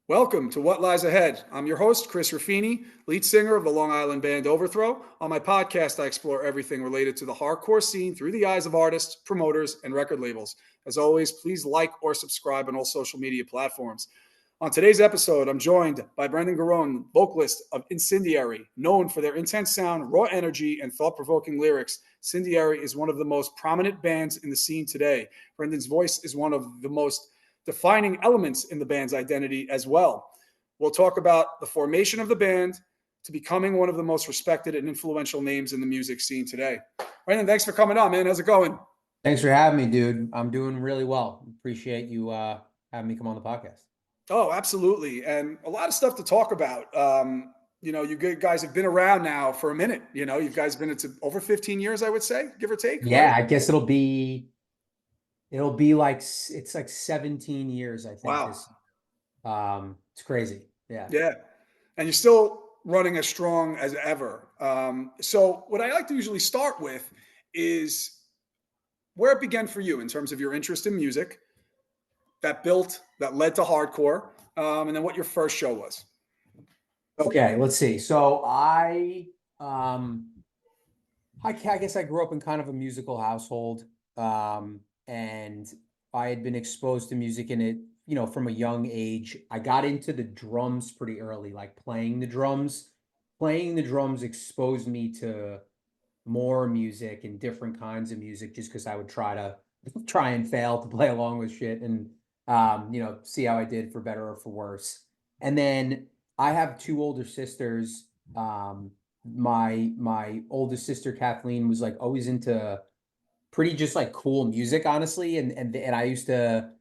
Welcome to What Lies Ahead. I'm your host, Chris Raffini, lead singer of the Long Island band Overthrow. On my podcast, I explore everything related to the hardcore scene through the eyes of artists, promoters, and record labels. As always, please like or subscribe on all social media platforms. On today's episode, I'm joined by Brendan Garrone, vocalist of Incendiary. Known for their intense sound, raw energy, and thought-provoking lyrics, Incendiary is one of the most prominent bands in the scene today. Brendan's voice is one of the most defining elements in the band's identity as well. We'll talk about the formation of the band to becoming one of the most respected and influential names in the music scene today. Brendan, thanks for coming on, man. How's it going? Thanks for having me, dude. I'm doing really well. Appreciate you having me come on the podcast. Oh, absolutely. And a lot of stuff to talk about. You guys have been around now for a minute. You guys have been into over 15 years, I would say, give or take, Yeah, right? I guess it'll be like it's like 17 years, I think Wow. this. It's crazy. Yeah. Yeah. And you're still running as strong as ever. So, what I like to usually start with is where it began for you in terms of your interest in music that led to hardcore, and then what your first show was. Okay, let's see. So I guess I grew up in kind of a musical household. And I had been exposed to music in it, from a young age. I got into the drums pretty early, like playing the drums. Playing the drums exposed me to more music and different kinds of music just because I would try and fail to play along with shit and see how I did for better or for worse. And then I have two older sisters. My oldest sister Kathleen was like always into pretty just like cool music, honestly. And I used to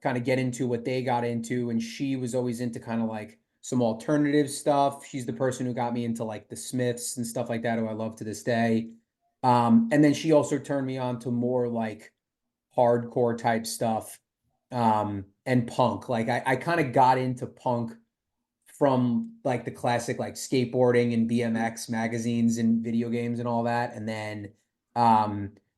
kind of get into what they got into, and she was always into kind of like some alternative stuff. She's the person who got me into like the Smiths and stuff like that, who I love to this day. And then she also turned me on to more like hardcore type stuff, and punk. Like I kind of got into punk from like the classic like skateboarding and BMX magazines and video games and all that, and then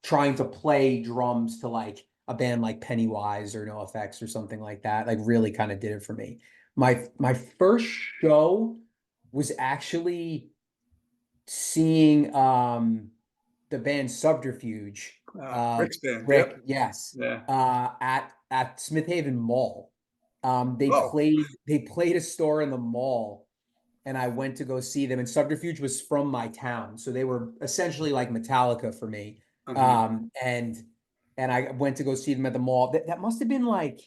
trying to play drums to like a band like Pennywise or NoFX or something like that, like really kind of did it for me. My first show was actually seeing the band Subterfuge, Rick's band. Yep. Rick, yes, Yeah. at Smith Haven Mall. They Oh. played a store in the mall, and I went to go see them. And Subterfuge was from my town, so they were essentially like Metallica for me. Uh-huh. And I went to go see them at the mall. That must have been like,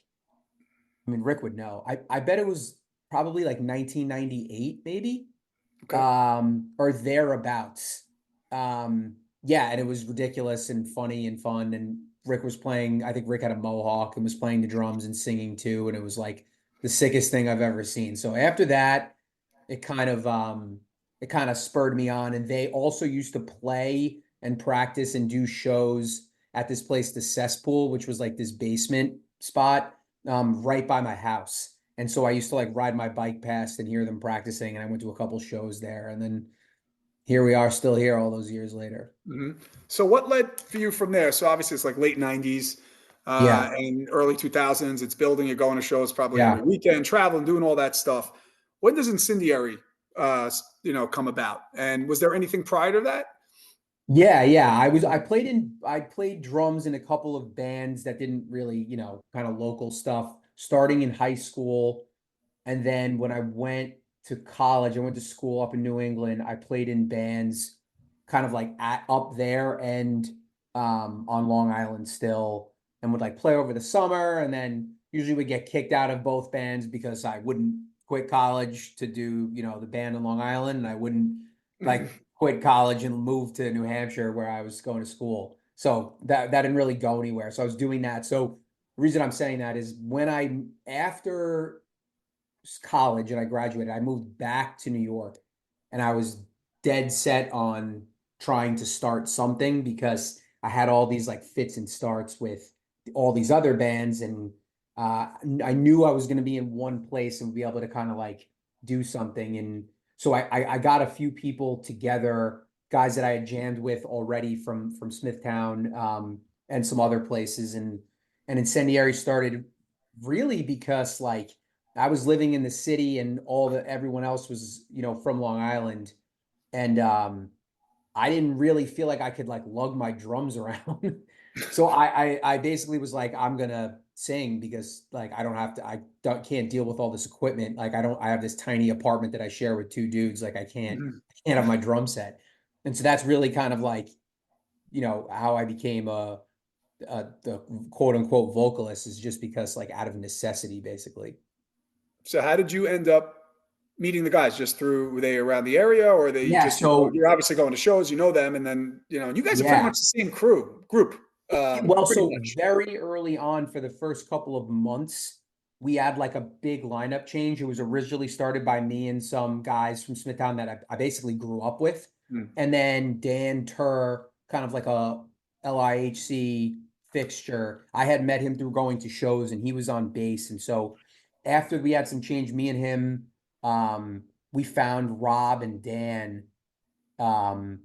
I mean, Rick would know. I bet it was probably like 1998, maybe, Okay. or thereabouts. Yeah, and it was ridiculous and funny and fun. And Rick was playing, I think Rick had a mohawk and was playing the drums and singing too. And it was like the sickest thing I've ever seen. So after that, it kind of it kind of spurred me on. And they also used to play and practice and do shows at this place, the Cesspool, which was like this basement spot, right by my house. And so I used to like ride my bike past and hear them practicing. And I went to a couple shows there. And then here we are still here all those years later. Hmm. So, what led for you from there? So, obviously, it's like late '90s Yeah. and early 2000s. It's building. You're going to shows probably every Yeah. weekend, traveling, doing all that stuff. When does Incendiary, come about? And was there anything prior to that? Yeah. I played drums in a couple of bands that didn't really, kind of local stuff starting in high school. And then when I went to college, I went to school up in New England. I played in bands kind of like up there and on Long Island still, and would like play over the summer, and then usually would get kicked out of both bands because I wouldn't quit college to do, the band in Long Island, and I wouldn't like quit college and move to New Hampshire where I was going to school. So that didn't really go anywhere. So I was doing that. So the reason I'm saying that is when I after college and I graduated, I moved back to New York, and I was dead set on trying to start something because I had all these like fits and starts with all these other bands, and I knew I was going to be in one place and be able to kind of like do something. And so I got a few people together, guys that I had jammed with already from Smithtown, and some other places, and Incendiary started really because like I was living in the city and everyone else was, from Long Island. And I didn't really feel like I could like lug my drums around. So I basically was like, I'm gonna sing because like I don't have to, can't deal with all this equipment. Like I have this tiny apartment that I share with two dudes. Like Mhm. I can't have my drum set. And so that's really kind of like, how I became the quote unquote vocalist, is just because like out of necessity, basically. So how did you end up meeting the guys? Just through, were they around the area, or they Yeah. just, So you're obviously going to shows, them, and then, and you guys are pretty yeah. much the same group, Well, pretty so much. very early on for the first couple of months, we had like a big lineup change. It was originally started by me and some guys from Smithtown that I basically grew up with. Mm. And then Dan Tur, kind of like a LIHC fixture. I had met him through going to shows and he was on bass. And so after we had some change, me and him, we found Rob and Dan, um,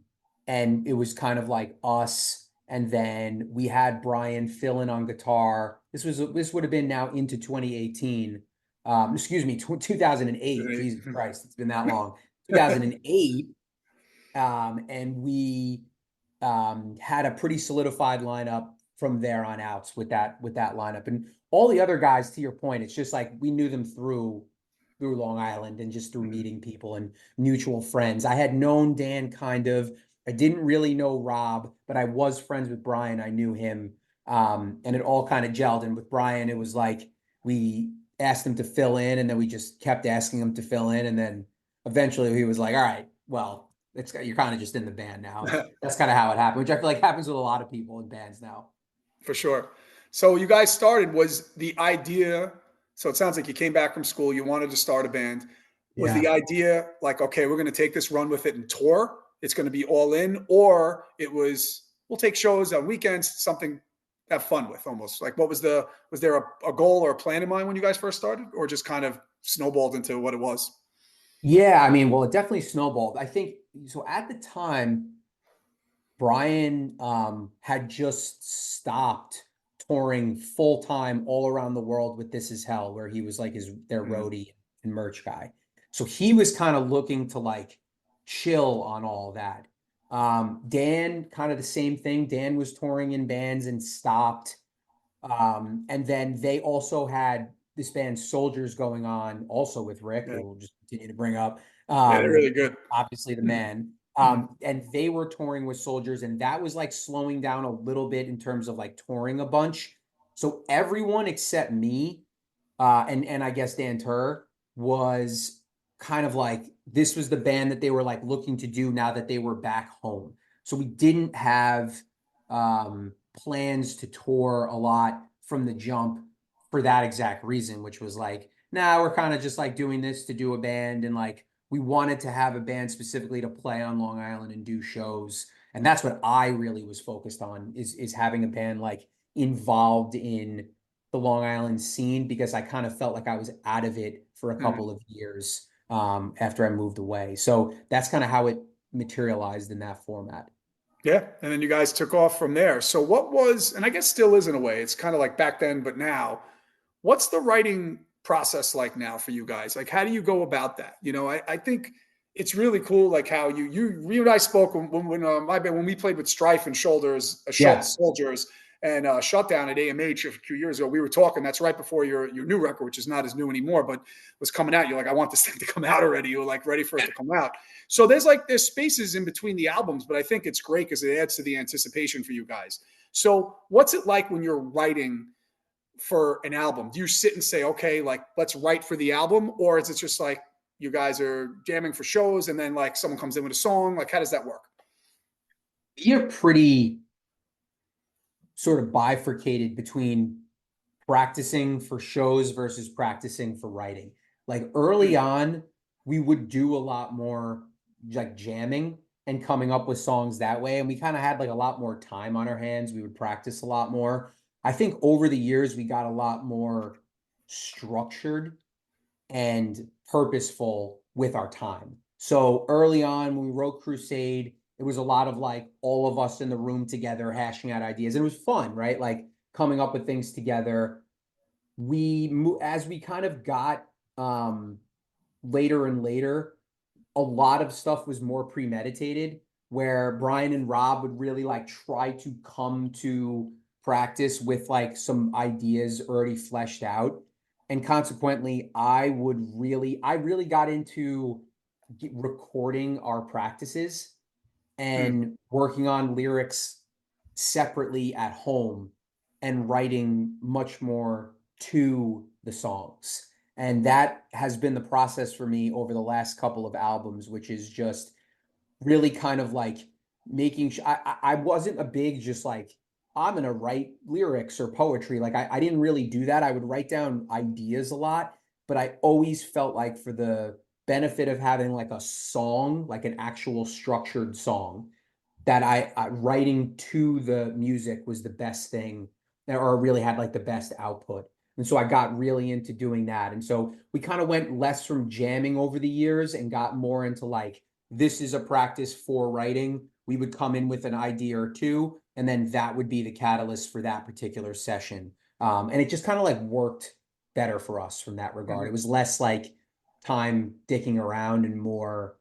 and it was kind of like us. And then we had Brian fill in on guitar. This would have been now into 2018. Excuse me, 2008. Jesus Christ, it's been that long. 2008. And we had a pretty solidified lineup from there on outs with that lineup. And all the other guys, to your point, it's just like we knew them through Long Island and just through Mhm. meeting people and mutual friends. I had known Dan kind of. I didn't really know Rob, but I was friends with Brian. I knew him. And it all kind of gelled. And with Brian, it was like we asked him to fill in, and then we just kept asking him to fill in. And then eventually he was like, all right, well, you're kind of just in the band now. And that's kind of how it happened, which I feel like happens with a lot of people in bands now. For sure. So you guys started, was the idea, so it sounds like you came back from school, you wanted to start a band. Was the Yeah. idea like, okay, we're going to take this, run with it and tour? It's going to be all in, or it was, we'll take shows on weekends, something have fun with almost. Like what was there a goal or a plan in mind when you guys first started, or just kind of snowballed into what it was? Yeah, I mean, well, it definitely snowballed. I think so at the time, Brian had just stopped touring full time all around the world with This Is Hell, where he was like their Mhm. roadie and merch guy. So he was kind of looking to like chill on all that. Dan, kind of the same thing. Dan was touring in bands and stopped. And then they also had this band Soldiers going on, also with Rick, Yeah. who we'll just continue to bring up. Yeah, they're really good. Obviously the Mhm. man. Mhm. And they were touring with Soldiers, and that was like slowing down a little bit in terms of like touring a bunch. So everyone except me, and I guess Dan Tur, was kind of like this was the band that they were like looking to do now that they were back home. So we didn't have plans to tour a lot from the jump for that exact reason, which was like, nah, we're kind of just like doing this to do a band, and like we wanted to have a band specifically to play on Long Island and do shows. And that's what I really was focused on, is having a band like involved in the Long Island scene, because I kind of felt like I was out of it for a Mhm. couple of years after I moved away. So that's kind of how it materialized in that format. Yeah, and then you guys took off from there. So what was, and I guess still is in a way, it's kind of like back then, but now, what's the writing process like now for you guys? Like, how do you go about that? I think it's really cool, like how you and I spoke when we played with Strife and Yeah. Soldiers and Shutdown at AMH a few years ago. We were talking. That's right before your new record, which is not as new anymore, but was coming out. You're like, I want this thing to come out already. You were like ready for it to come out. So there's spaces in between the albums, but I think it's great because it adds to the anticipation for you guys. So what's it like when you're writing for an album? Do you sit and say, okay, like let's write for the album, or is it just like you guys are jamming for shows and then like someone comes in with a song? Like, how does that work? You're pretty sort of bifurcated between practicing for shows versus practicing for writing. Like early Mm. on, we would do a lot more like jamming and coming up with songs that way. And we kind of had like a lot more time on our hands. We would practice a lot more. I think over the years, we got a lot more structured and purposeful with our time. So early on, when we wrote Crusade, it was a lot of like all of us in the room together hashing out ideas. And it was fun, right? Like coming up with things together. As we kind of got um, later and later, a lot of stuff was more premeditated, where Brian and Rob would really like try to come to practice with like some ideas already fleshed out. And consequently, I really got into recording our practices Mm, and working on lyrics separately at home and writing much more to the songs. And that has been the process for me over the last couple of albums, which is just really kind of like making sure I wasn't a big just like I'm gonna write lyrics or poetry. Like I didn't really do that. I would write down ideas a lot, but I always felt like for the benefit of having like a song, like an actual structured song, that I writing to the music was the best thing, or really had like the best output. And so I got really into doing that. And so we kind of went less from jamming over the years and got more into like, this is a practice for writing. We would come in with an idea or two, and then that would be the catalyst for that particular session. And it just kind of like worked better for us from that regard. It mhm. was less like time dicking around and more,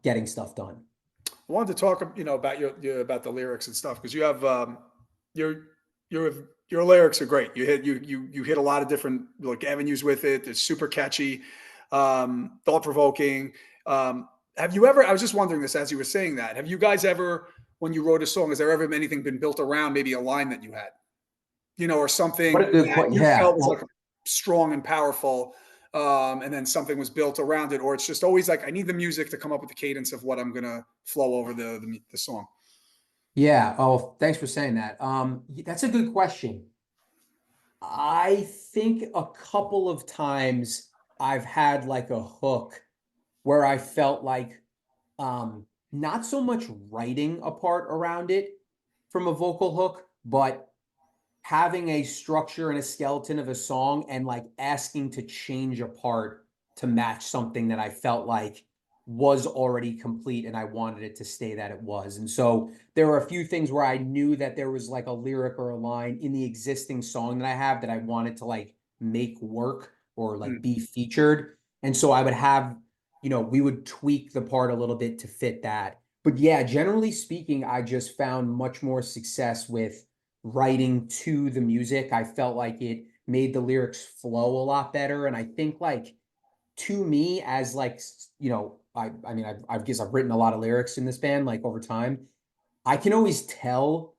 getting stuff done. I wanted to talk, about about the lyrics and stuff because you have your your your lyrics are great. You hit a lot of different like avenues with it. It's super catchy, thought provoking. Have you ever? I was just wondering this as you were saying that. Have you guys ever, when you wrote a song, has there ever been anything been built around maybe a line that you had? Or What something a good that point. you Yeah. felt was like Well, strong and powerful, and then something was built around it, or it's just always like I need the music to come up with the cadence of what I'm gonna flow over the song. yeah. Oh, thanks for saying that. That's a good question. I think a couple of times I've had like a hook where I felt like not so much writing a part around it from a vocal hook, but having a structure and a skeleton of a song and like asking to change a part to match something that I felt like was already complete and I wanted it to stay that it was. And so there were a few things where I knew that there was like a lyric or a line in the existing song that I have that I wanted to like make work or like Mm, be featured. And so I would have, we would tweak the part a little bit to fit that. But yeah, generally speaking, I just found much more success with writing to the music. I felt like it made the lyrics flow a lot better. And I think like to me as like, I mean, I guess I've written a lot of lyrics in this band, like over time. I can always tell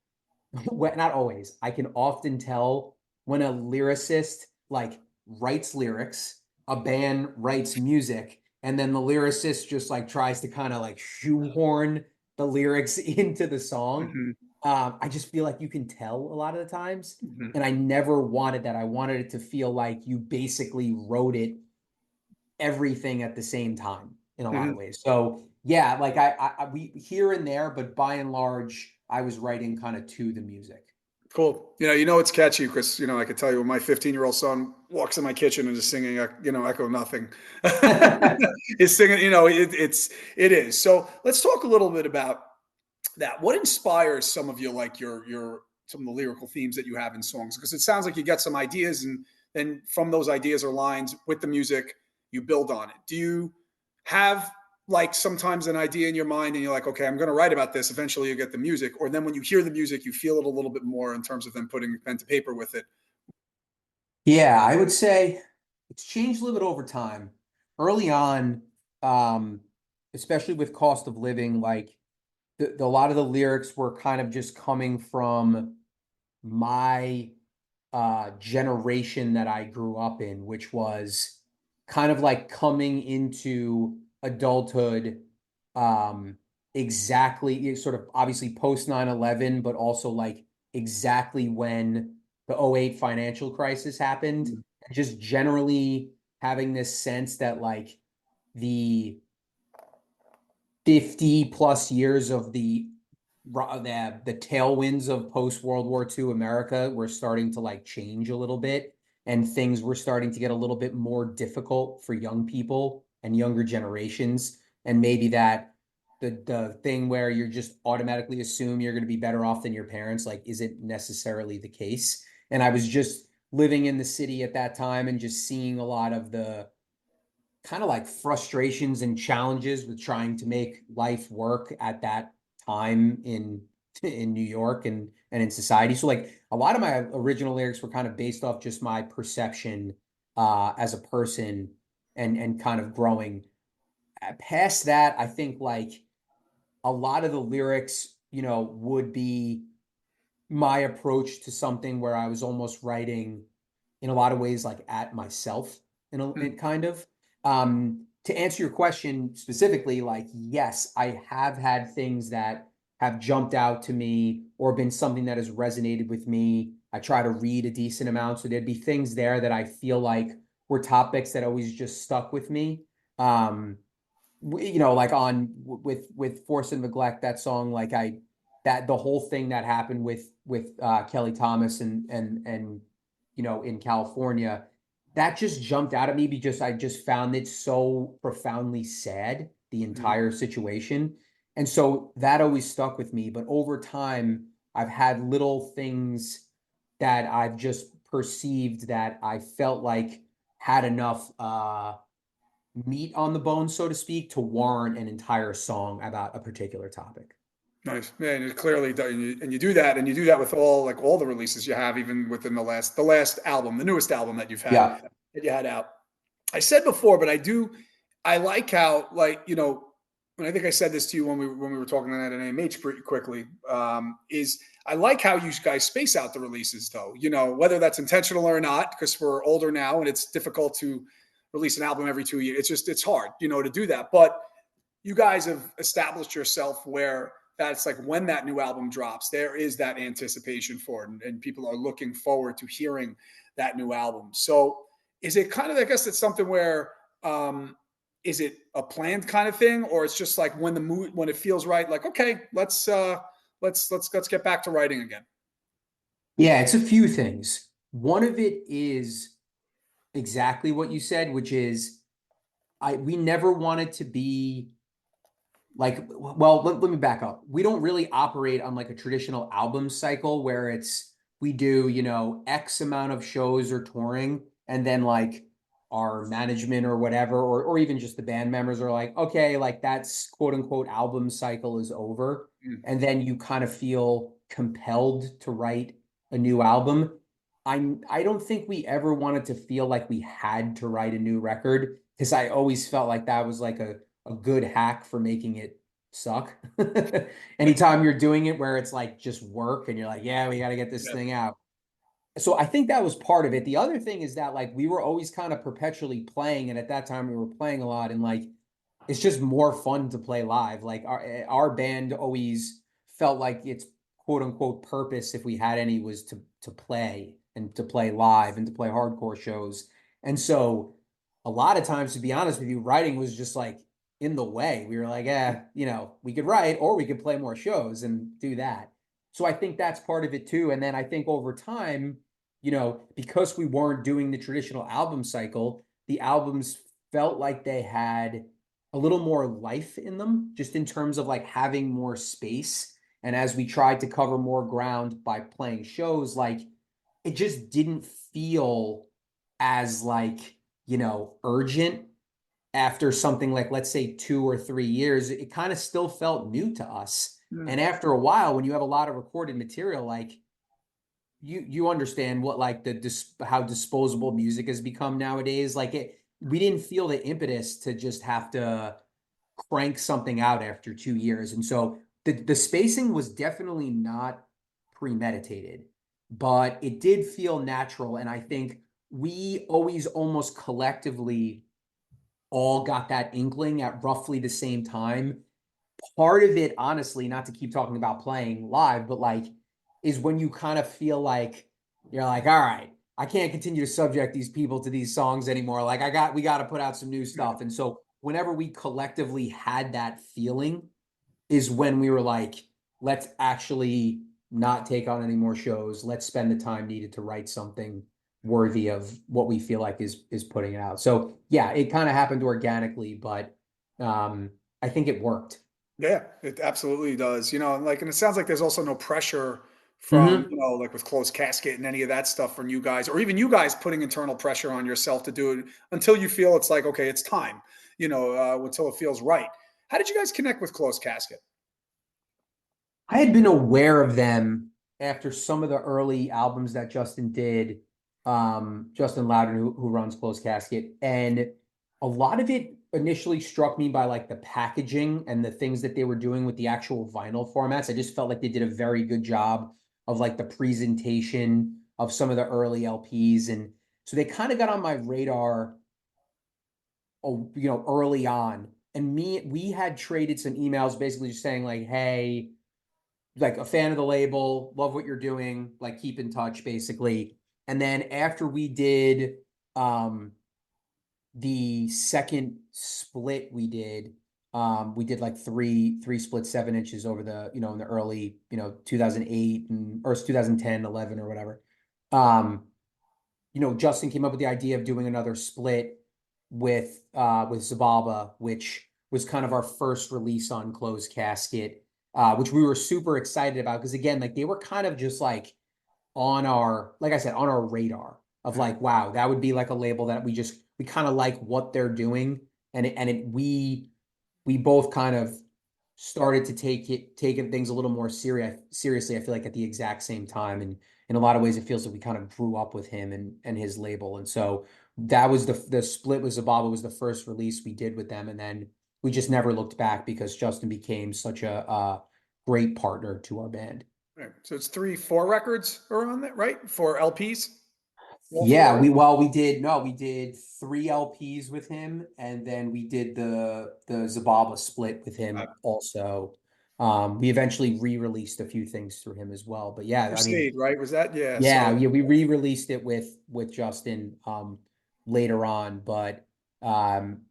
well, not always. I can often tell when a lyricist like writes lyrics, a band writes music, and then the lyricist just like tries to kind of like shoehorn the lyrics into the song. mhm, I just feel like you can tell a lot of the times, mhm, and I never wanted that. I wanted it to feel like you basically wrote it everything at the same time in a lot of mhm. ways. So yeah, like we here and there, but by and large, I was writing kind of to the music. Cool. It's catchy because I could tell you when my 15-year-old son walks in my kitchen and is singing, Echo Nothing. Is singing, it is. So let's talk a little bit about that. What inspires some of you, like your some of the lyrical themes that you have in songs? Because it sounds like you get some ideas, and then from those ideas or lines with the music, you build on it. Do you have like sometimes an idea in your mind and you're like, okay, I'm going to write about this. Eventually you get the music, or then when you hear the music, you feel it a little bit more in terms of then putting pen to paper with it. Yeah, I would say it's changed a little bit over time. Early on, um, especially with cost of living, like a lot of the lyrics were kind of just coming from my generation that I grew up in, which was kind of like coming into adulthood um exactly sort of obviously post 9/11, but also like exactly when the '08 financial crisis happened, Mm, and just generally having this sense that like the 50 plus years of the tailwinds of post World War II America were starting to like change a little bit, and things were starting to get a little bit more difficult for young people and younger generations. And maybe that the thing where you're just automatically assume you're going to be better off than your parents like isn't necessarily the case. And I was just living in the city at that time and just seeing a lot of the kind of like frustrations and challenges with trying to make life work at that time in New York and in society. So like a lot of my original lyrics were kind of based off just my perception as a person and kind of growing. Past that, I think like a lot of the lyrics, would be my approach to something where I was almost writing in a lot of ways like at myself in kind of. To answer your question specifically, like yes, I have had things that have jumped out to me or been something that has resonated with me. I try to read a decent amount, so there'd be things there that I feel like were topics that always just stuck with me. Um, like on with Force and Neglect, that song, like that the whole thing that happened with Kelly Thomas and in California, that just jumped out at me because I just found it so profoundly sad, the Mhm. entire situation. And so that always stuck with me. But over time, I've had little things that I've just perceived that I felt like had enough meat on the bone, so to speak, to warrant an entire song about a particular topic. Nice, man. It clearly does, and you do that, and you do that with all the releases you have, even within the last album, the newest album that Yeah. you had out. I said before, but I like how, like, and I think I said this to you when we were talking at an AMH pretty quickly. Is I like how you guys space out the releases, though. Whether that's intentional or not, because we're older now and it's difficult to release an album every 2 years. It's hard, to do that. But you guys have established yourself where that's like when that new album drops, there is that anticipation for it, and people are looking forward to hearing that new album. So is it kind of, I guess it's something where, is it a planned kind of thing, or it's just like when the mood, when it feels right, like, okay, let's get back to writing again. Yeah, it's a few things. One of it is exactly what you said, which is we never wanted to be like, well, let me back up. We don't really operate on like a traditional album cycle where we do, X amount of shows or touring, and then like our management or whatever, or even just the band members are like, okay, like that's quote unquote album cycle is over. Mm, And then you kind of feel compelled to write a new album. I don't think we ever wanted to feel like we had to write a new record because I always felt like that was like a good hack for making it suck. right. Anytime you're doing it where it's like just work and you're like, yeah, we got to get this Yeah. thing out. So I think that was part of it. The other thing is that like we were always kind of perpetually playing, and at that time we were playing a lot, and like it's just more fun to play live. Like our band always felt like its quote unquote purpose, if we had any, was to play and to play live and to play hardcore shows. And so a lot of times, to be honest with you, writing was just like in the way. We were like, we could write or we could play more shows and do that. So I think that's part of it too. And then I think over time, because we weren't doing the traditional album cycle, the albums felt like they had a little more life in them, just in terms of like having more space. And as we tried to cover more ground by playing shows, like it just didn't feel as like, urgent after something like, let's say, 2 or 3 years. It kind of still felt new to us. Mm, And after a while, when you have a lot of recorded material, like you understand what like how disposable music has become nowadays. Like we didn't feel the impetus to just have to crank something out after 2 years. And so the spacing was definitely not premeditated, but it did feel natural. And I think we always almost collectively all got that inkling at roughly the same time. Part of it, honestly, not to keep talking about playing live, but like, is when you kind of feel like you're like, all right, I can't continue to subject these people to these songs anymore. Like, we got to put out some new yeah. stuff. And so, whenever we collectively had that feeling, is when we were like, let's actually not take on any more shows. Let's spend the time needed to write something worthy of what we feel like is putting it out. So yeah, it kind of happened organically, but I think it worked. Yeah, it absolutely does. And it sounds like there's also no pressure from, Hmm. like with Closed Casket and any of that stuff from you guys, or even you guys putting internal pressure on yourself to do it until you feel it's like, okay, it's time, until it feels right. How did you guys connect with Closed Casket? I had been aware of them after some of the early albums that Justin did, Justin Loudon, who runs Closed Casket. And a lot of it initially struck me by like the packaging and the things that they were doing with the actual vinyl formats. I just felt like they did a very good job of like the presentation of some of the early LPs. And so they kind of got on my radar, early on. And we had traded some emails basically just saying like, hey, like a fan of the label, love what you're doing, like keep in touch basically. And then after we did um the second split we did like three split 7 inches over the, in the early, 2008 or 2010, 11 or whatever. Um, Justin came up with the idea of doing another split with Zababa, which was kind of our first release on Closed Casket, which we were super excited about because again, like they were kind of just like on our, like I said, on our radar of Yeah. like, wow, that would be like a label that we kind of like what they're doing, we both kind of started to taking things a little more seriously. I feel like at the exact same time, and in a lot of ways, it feels like we kind of grew up with him and his label, and so that was the split with Zababa was the first release we did with them, and then we just never looked back because Justin became such a great partner to our band. Right. So it's three, four records around that, right? Four LPs, all Yeah, four. we did 3 LPs with him, and then we did the Zababa split with him also. We eventually re-released a few things through him as well. But yeah, I mean, Crusade, right? Was that? Yeah. yeah, So yeah, we re-released it with Justin later on, but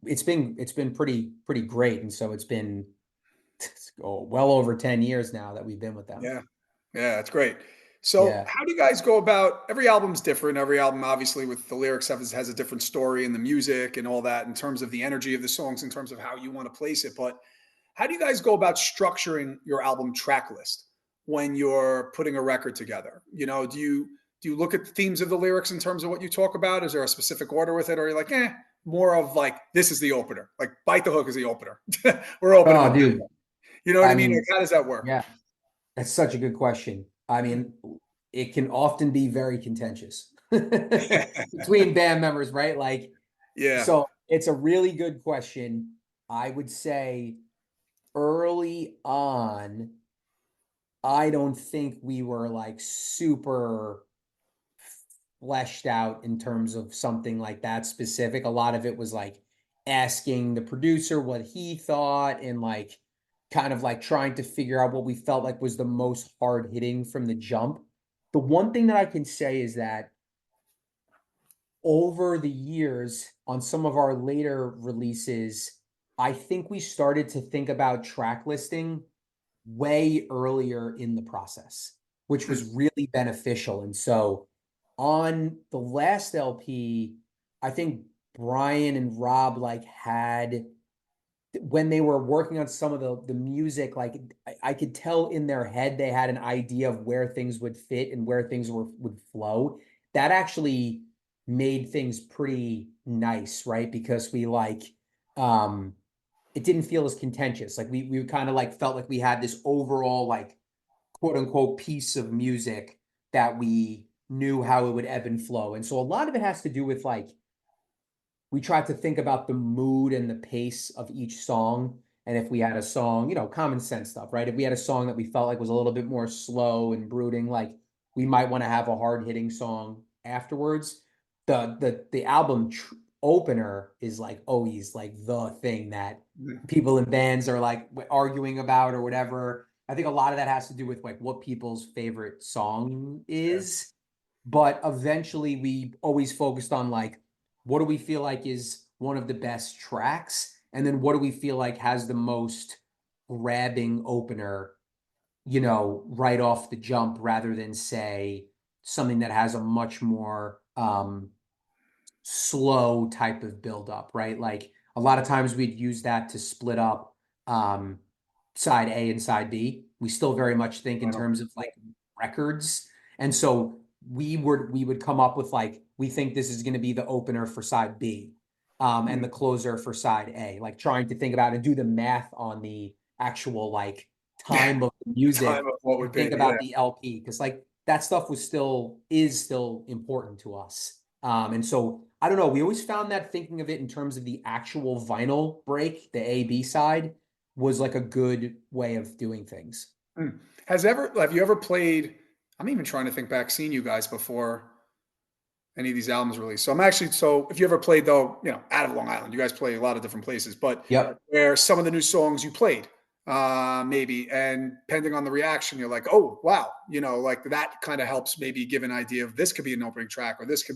it's been pretty great. And so it's been well over 10 years now that we've been with them. yeah, yeah, that's great. So Yeah. how do you guys go about? Every album's different. Every album, obviously, with the lyrics has a different story and the music and all that in terms of the energy of the songs, in terms of how you want to place it. But how do you guys go about structuring your album track list when you're putting a record together? Do you look at the themes of the lyrics in terms of what you talk about? Is there a specific order with it, or are you like, more of like this is the opener, like Bite the Hook is the opener. We're opening Oh, with that. dude. You know what I I mean? Like, mean, how does that work? yeah. That's such a good question. I mean, it can often be very contentious between band members, right? Like, Yeah. so it's a really good question. I would say early on, I don't think we were like super fleshed out in terms of something like that specific. A lot of it was like asking the producer what he thought and like kind of like trying to figure out what we felt like was the most hard hitting from the jump. The one thing that I can say is that over the years on some of our later releases, I think we started to think about track listing way earlier in the process, which Hmm. was really beneficial. And so on the last LP, I think Brian and Rob like had when they were working on some of the music, like I could tell in their head they had an idea of where things would fit and where things would flow. That actually made things pretty nice, right? Because we like it didn't feel as contentious. Like we kind of like felt like we had this overall like quote unquote piece of music that we knew how it would ebb and flow. And so a lot of it has to do with like we tried to think about the mood and the pace of each song. And if we had a song, common sense stuff, right? If we had a song that we felt like was a little bit more slow and brooding, like we might want to have a hard hitting song afterwards. The album opener is like always like the thing that people in bands are like arguing about or whatever. I think a lot of that has to do with like what people's favorite song Yeah. is. But eventually we always focused on like what do we feel like is one of the best tracks? And then what do we feel like has the most grabbing opener, right off the jump rather than say something that has a much more slow type of build up, right? Like a lot of times we'd use that to split up um side A and side B. We still very much think in Final. terms of like records. And so we would come up with like, we think this is going to be the opener for side B, and the closer for side A, like trying to think about and do the math on the actual like time of the Time music of what would and be. think Yeah. about the LP. Cause like that stuff is still important to us. And so I don't know, we always found that thinking of it in terms of the actual vinyl break, the A B side was like a good way of doing things. Hmm. Have you ever played? I'm even trying to think back, seeing you guys before any of these albums released. So if you ever played though, out of Long Island, you guys play a lot of different places, but Yep. where some of the new songs you played, maybe, and depending on the reaction, you're like, oh wow, like that kind of helps maybe give an idea of this could be an opening track, or this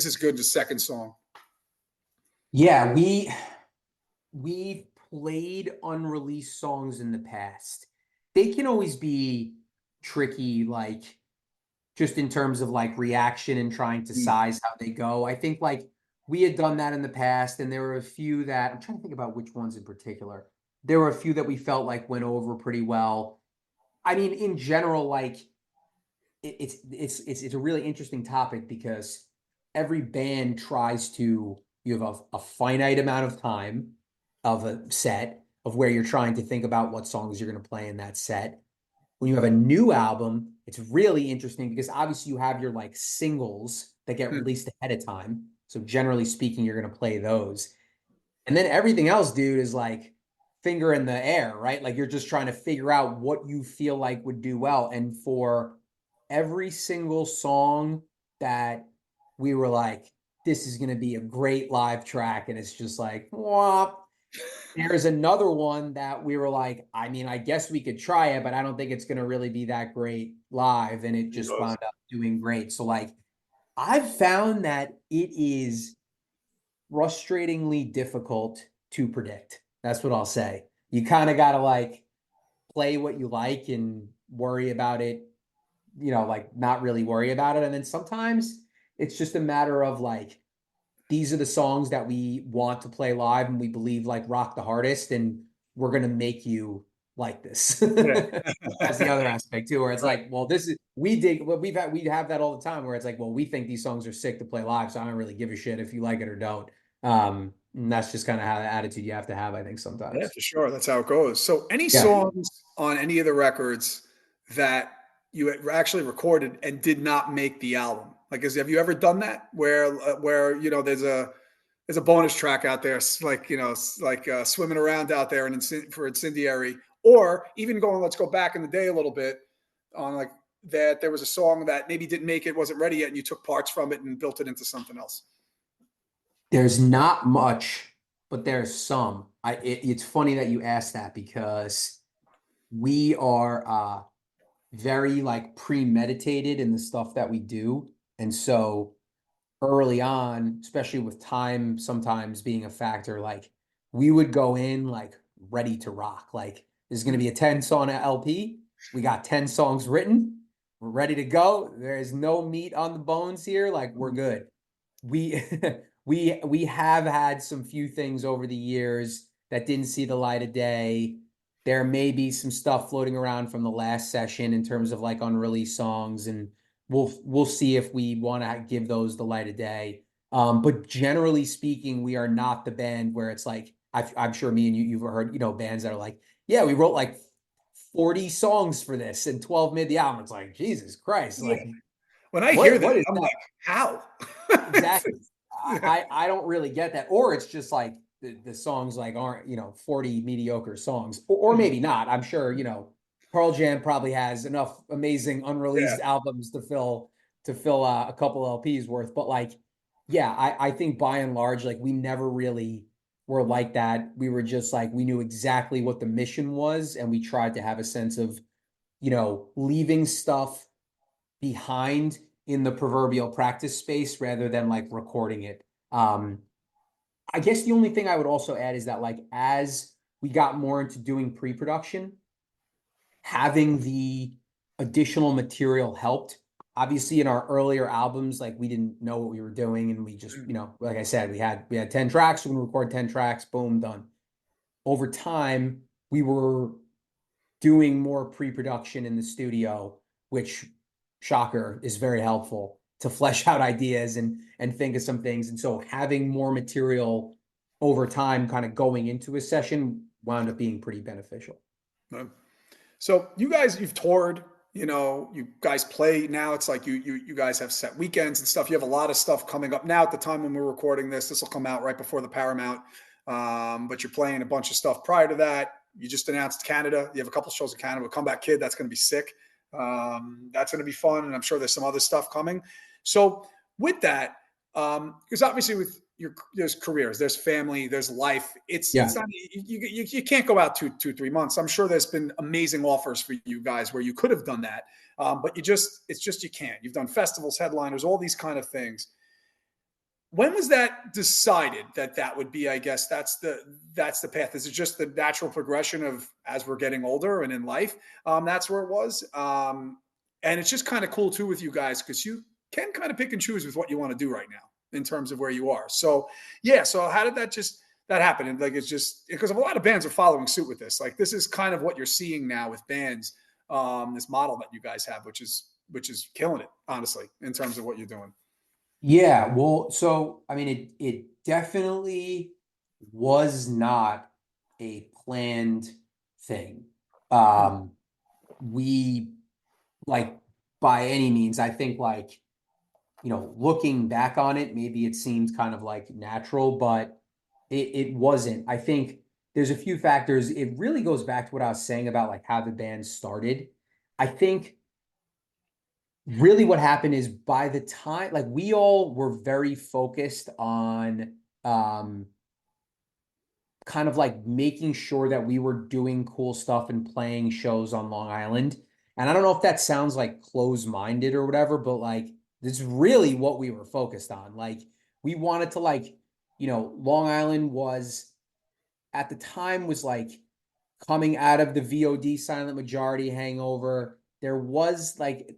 is good, the second song. Yeah, we've played unreleased songs in the past. They can always be tricky, like just in terms of like reaction and trying to Mm, size how they go. I think like we had done that in the past, and there were a few that I'm trying to think about which ones in particular. There were a few that we felt like went over pretty well. I mean, in general, like it's a really interesting topic because every band tries to you have a finite amount of time of a set of where you're trying to think about what songs you're going to play in that set. When you have a new album, it's really interesting because obviously you have your like singles that get mm. released ahead of time. So generally speaking, you're going to play those. And then everything else, dude, is like finger in the air, right? Like you're just trying to figure out what you feel like would do well. And for every single song that we were like, this is going to be a great live track. And it's just like, wah. There's another one that we were like, I mean, I guess we could try it, but I don't think it's going to really be that great live. And it just wound up doing great. So, like, I've found that it is frustratingly difficult to predict. That's what I'll say. You kind of got to like play what you like and worry about it, like not really worry about it. And then sometimes it's just a matter of like, these are the songs that we want to play live and we believe like rock the hardest, and we're going to make you like this. Yeah. That's the other aspect too, where it's Right. like, well, this is we dig well, we have that all the time where it's like, well, we think these songs are sick to play live, so I don't really give a shit if you like it or don't. And that's just kind of how the attitude you have to have, I think, Yeah, sometimes. for sure. That's how it goes. So, any Yeah. songs on any of the records that you had actually recorded and did not make the album? Like, have you ever done that where there's a bonus track out there, like swimming around out there and for Incendiary, or even going, let's go back in the day a little bit on like that there was a song that maybe didn't make it, wasn't ready yet, and you took parts from it and built it into something else. There's not much, but there's some. It's funny that you asked that because we are very like premeditated in the stuff that we do. And so early on, especially with time sometimes being a factor, like we would go in like ready to rock. Like there's going to be a 10 song LP. We got 10 songs written. We're ready to go. There's no meat on the bones here. Like we're good. We we have had some few things over the years that didn't see the light of day. There may be some stuff floating around from the last session in terms of like unreleased songs, and we'll see if we want to give those the light of day. But generally speaking, we are not the band where it's like I'm sure me and you've heard bands that are like, yeah, we wrote like 40 songs for this and 12 made the album. It's like Jesus Christ, Yeah. like When I hear what that, is I'm that? like, how? Exactly. Yeah. I don't really get that. Or it's just like the songs like aren't, 40 mediocre songs. Or Mhm. maybe not. I'm sure, Pearl Jam probably has enough amazing Yeah. unreleased albums to fill a couple LPs worth. But like, yeah, I think by and large, like we never really were like that. We were just like we knew exactly what the mission was, and we tried to have a sense of, leaving stuff behind in the proverbial practice space rather than like recording it. Um, I guess the only thing I would also add is that like as we got more into doing pre-production, having the additional material helped. Obviously, in our earlier albums, like we didn't know what we were doing, and we just, like I said, we had 10 tracks, we can record 10 tracks, boom, done. Over time, we were doing more pre-production in the studio, which shocker is very helpful to flesh out ideas and think of some things. And so having more material over time kind of going into a session wound up being pretty beneficial. Right. So you guys, you've toured, you guys play now. It's like you guys have set weekends and stuff. You have a lot of stuff coming up now. At the time when we're recording this will come out right before the Paramount. But you're playing a bunch of stuff prior to that. You just announced Canada. You have a couple shows in Canada with Comeback Kid. That's going to be sick. That's going to be fun, and I'm sure there's some other stuff coming. So with that, because obviously with there's careers, there's family, there's life. It's Yeah. not you can't go out 2, 3 months. I'm sure there's been amazing offers for you guys where you could have done that, but it's just you can't. You've done festivals, headliners, all these kind of things. When was that decided that would be? I guess that's the path. Is it just the natural progression of as we're getting older and in life? That's where it was, and it's just kind of cool too with you guys because you can kind of pick and choose with what you want to do right now in terms of where you are. So yeah. So how did that happen? And like it's just because a lot of bands are following suit with this. Like this is kind of what you're seeing now with bands. This model that you guys have, which is killing it, honestly, in terms of what you're doing. Yeah, well, so I mean it definitely was not a planned thing. Mm, Um we like by any means, I think like, looking back on it, maybe it seems kind of like natural, but it wasn't. I think there's a few factors. It really goes back to what I was saying about like how the band started. I think really what happened is by the time like we all were very focused on um kind of like making sure that we were doing cool stuff and playing shows on Long Island. And I don't know if that sounds like close-minded or whatever, but like this is really what we were focused on. Like we wanted to like, Long Island was at the time was like coming out of the VOD Silent Majority hangover. There was like,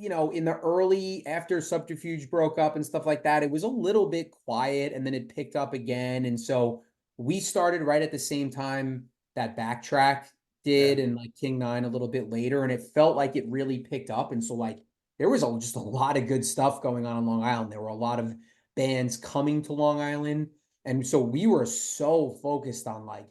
in the early after Subterfuge broke up and stuff like that, it was a little bit quiet and then it picked up again. And so we started right at the same time that Backtrack yeah. did and like King Nine a little bit later. And it felt like it really picked up. And so, like, there was just a lot of good stuff going on in Long Island. There were a lot of bands coming to Long Island. And so we were so focused on like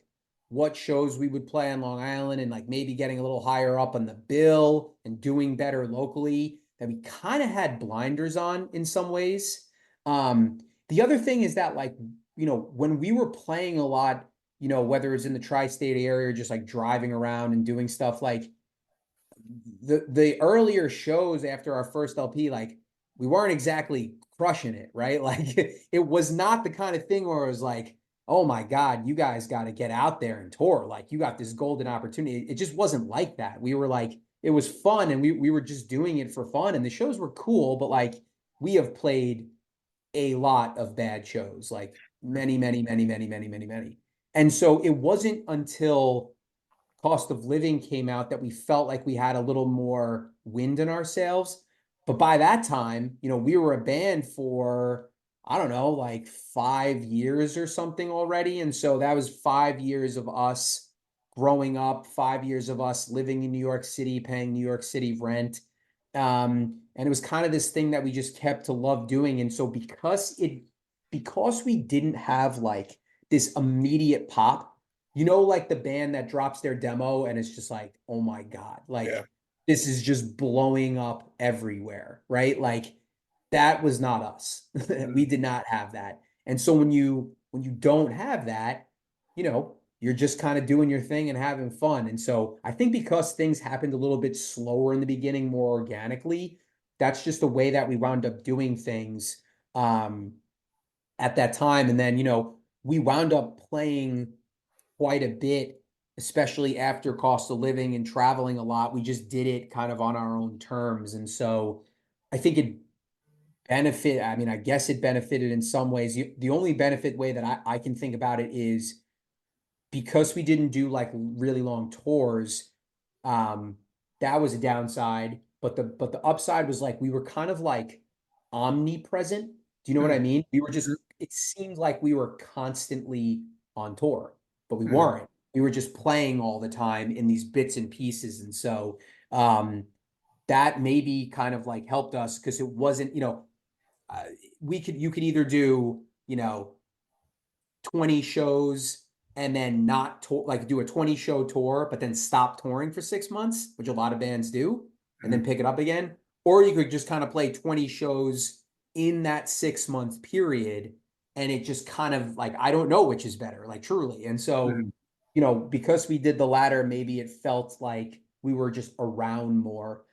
what shows we would play on Long Island and like maybe getting a little higher up on the bill and doing better locally that we kind of had blinders on in some ways. The other thing is that like, when we were playing a lot, whether it's in the tri-state area or just like driving around and doing stuff like the earlier shows after our first LP, like we weren't exactly crushing it, right? Like it was not the kind of thing where it was like, oh my God, you guys got to get out there and tour. Like you got this golden opportunity. It just wasn't like that. We were like, it was fun and we were just doing it for fun. And the shows were cool, but like we have played a lot of bad shows, like many, many, many, many, many, many, many. And so it wasn't until Cost of Living came out that we felt like we had a little more wind in our sails. But by that time, we were a band for, I don't know, like 5 years or something already. And so that was 5 years of us growing up, 5 years of us living in New York City, paying New York City rent. And it was kind of this thing that we just kept to love doing. And so because we didn't have like this immediate pop, like the band that drops their demo and it's just like, oh my God, Yeah. like this is just blowing up everywhere, right? Like that was not us. We Mm, did not have that. And so when you don't have that, you're just kind of doing your thing and having fun. And so I think because things happened a little bit slower in the beginning, more organically, that's just the way that we wound up doing things um, at that time. And then, we wound up playing quite a bit, especially after cost of living and traveling a lot. We just did it kind of on our own terms. And so I think I mean, I guess it benefited in some ways. The only benefit way that I can think about it is because we didn't do like really long tours, um, that was a downside. But the upside was like we were kind of like omnipresent. Do you know what I mm, mean? We were just mhm, it seemed like we were constantly on tour, but we mm. weren't. We were just playing all the time in these bits and pieces. And so um that maybe kind of like helped us because it wasn't, uh, you could either do, 20 shows and then not tour, like do a 20 show tour, but then stop touring for 6 months, which a lot of bands do, and then Mhm. pick it up again. Or you could just kind of play 20 shows in that 6 month period. And it just kind of like, I don't know which is better, like truly. And so, Mhm. because we did the latter, maybe it felt like we were just around more.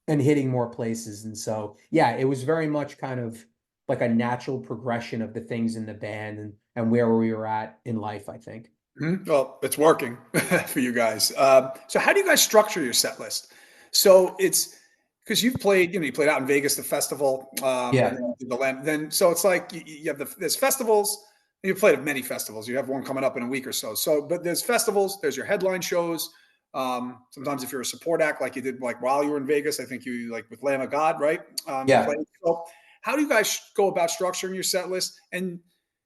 And hitting more places. And so, yeah, it was very much kind of like a natural progression of the things in the band and where we were at in life, I think. Mhm. Well, it's working for you guys. So how do you guys structure your set list? So it's because you've played, you played out in Vegas, the festival, and Yeah. then you did the Lamb. Then so it's like you have there's festivals. You've played at many festivals. You have one coming up in a week or so. So, but there's festivals. There's your headline shows. Sometimes if you're a support act, like you did, like while you were in Vegas, I think you like with Lamb of God, right? You Yeah. played. So, how do you guys go about structuring your set list? And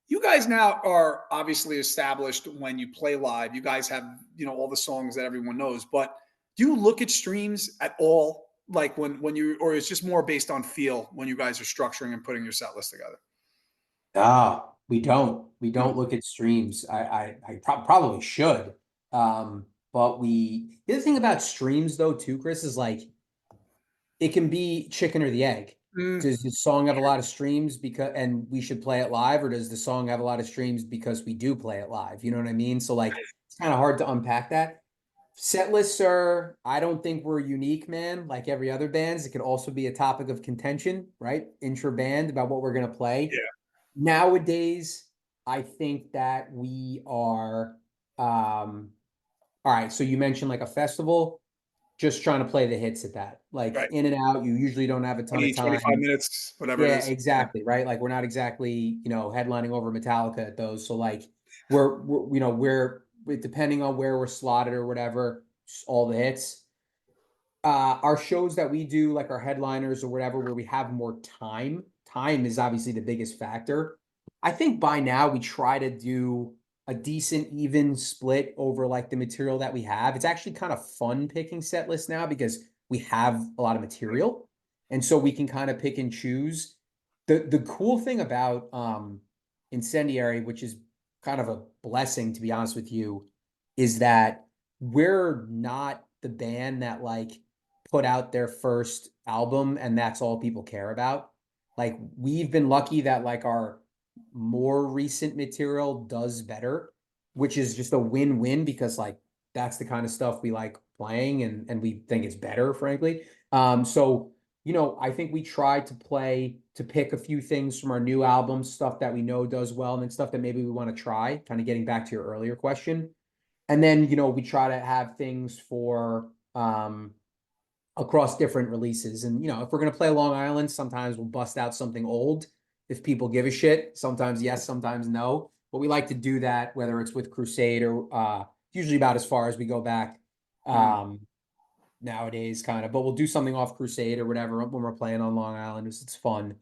you guys now are obviously established when you play live. You guys have, all the songs that everyone knows, but do you look at streams at all? Like when you, or it's just more based on feel when you guys are structuring and putting your set list together? Ah, we don't. We Hmm. don't look at streams. I probably should. But the other thing about streams though, too, Chris, is like it can be chicken or the egg. Mm, Does the song have a lot of streams because and we should play it live, or does the song have a lot of streams because we do play it live? You know what I mean? So like it's kind of hard to unpack that. Set lists are, I don't think we're unique, man. Like every other bands, it could also be a topic of contention, right? Intra band about what we're gonna play. yeah, Nowadays, I think that we are all right. So you mentioned like a festival, just trying to play the hits at that. Like right. in and out, you usually don't have a ton of 20, 25 time. minutes, whatever it Yeah, is. Yeah. exactly. Right. Like we're not exactly, headlining over Metallica at those. So like we're depending on where we're slotted or whatever, all the hits. Our shows that we do, like our headliners or whatever, where we have more time is obviously the biggest factor. I think by now we try to do a decent even split over like the material that we have. It's actually kind of fun picking set lists now because we have a lot of material. And so we can kind of pick and choose. The cool thing about Incendiary, which is kind of a blessing to be honest with you, is that we're not the band that like put out their first album and that's all people care about. Like we've been lucky that like our more recent material does better, which is just a win-win because like that's the kind of stuff we like playing and we think it's better, frankly. So I think we tried to pick a few things from our new album, stuff that we know does well, and then stuff that maybe we want to try, kind of getting back to your earlier question. And then, we try to have things for across different releases. And if we're gonna play Long Island, sometimes we'll bust out something old if people give a shit. Sometimes yes, sometimes no. But we like to do that, whether it's with Crusade or usually about as far as we go back Mm, um nowadays, kind of. But we'll do something off Crusade or whatever when we're playing on Long Island. It's fun.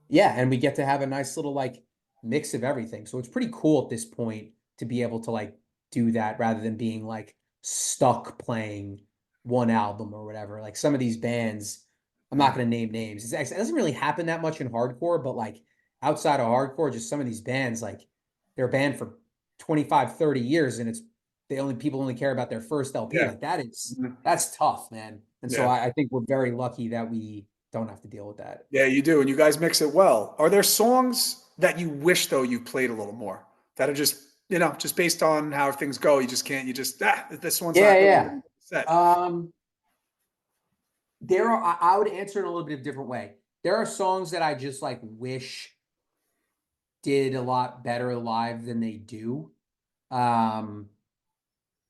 Yeah, and we get to have a nice little like mix of everything. So it's pretty cool at this point to be able to like do that rather than being like stuck playing one album or whatever. Like some of these bands, I'm not mm. going to name names. It doesn't really happen that much in hardcore, but like outside of hardcore, just some of these bands, like they're a band for 25, 30 years and people only care about their first LP. Yeah. Like Mhm. that's tough, man. And so Yeah. I think we're very lucky that we don't have to deal with that. Yeah, you do. And you guys mix it well. Are there songs that you wish though you played a little more that are just, just based on how things go, you just, this one's Yeah, not really yeah. hitting the set. Um, I would answer in a little bit of a different way. There are songs that I just like wish did a lot better live than they do. Um,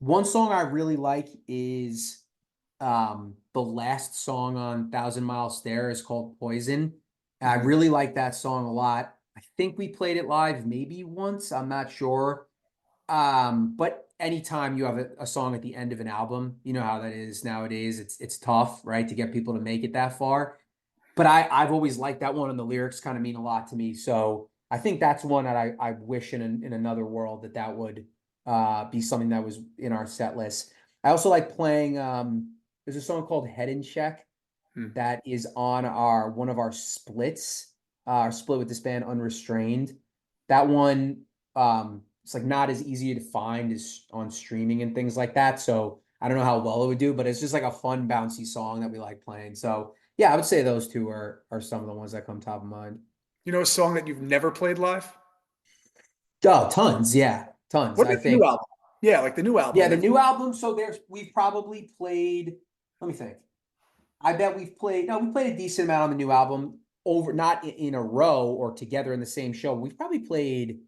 One song I really like is the last song on Thousand Mile Stare is called Poison. I Mhm. really like that song a lot. I think we played it live maybe once, I'm not sure. But anytime you have a song at the end of an album, you know how that is nowadays. It's tough, right, to get people to make it that far. But I've always liked that one, and the lyrics kind of mean a lot to me. So I think that's one that I wish in another world that would be something that was in our set list. I also like playing. there's a song called Head in Check Hmm. that is on our one of our splits, our split with this band Unrestrained. That one, it's like not as easy to find as on streaming and things like that. So I don't know how well it would do, but it's just like a fun, bouncy song that we like playing. So yeah, I would say those two are some of the ones that come top of mind. You know a song that you've never played live? Oh, tons, yeah, tons. What I about the new think, album? Yeah, like the new album. yeah, the Have new album. So we've probably played. Let me think. I bet we've played. No, we played a decent amount on the new album over, not in a row or together in the same show. We've probably played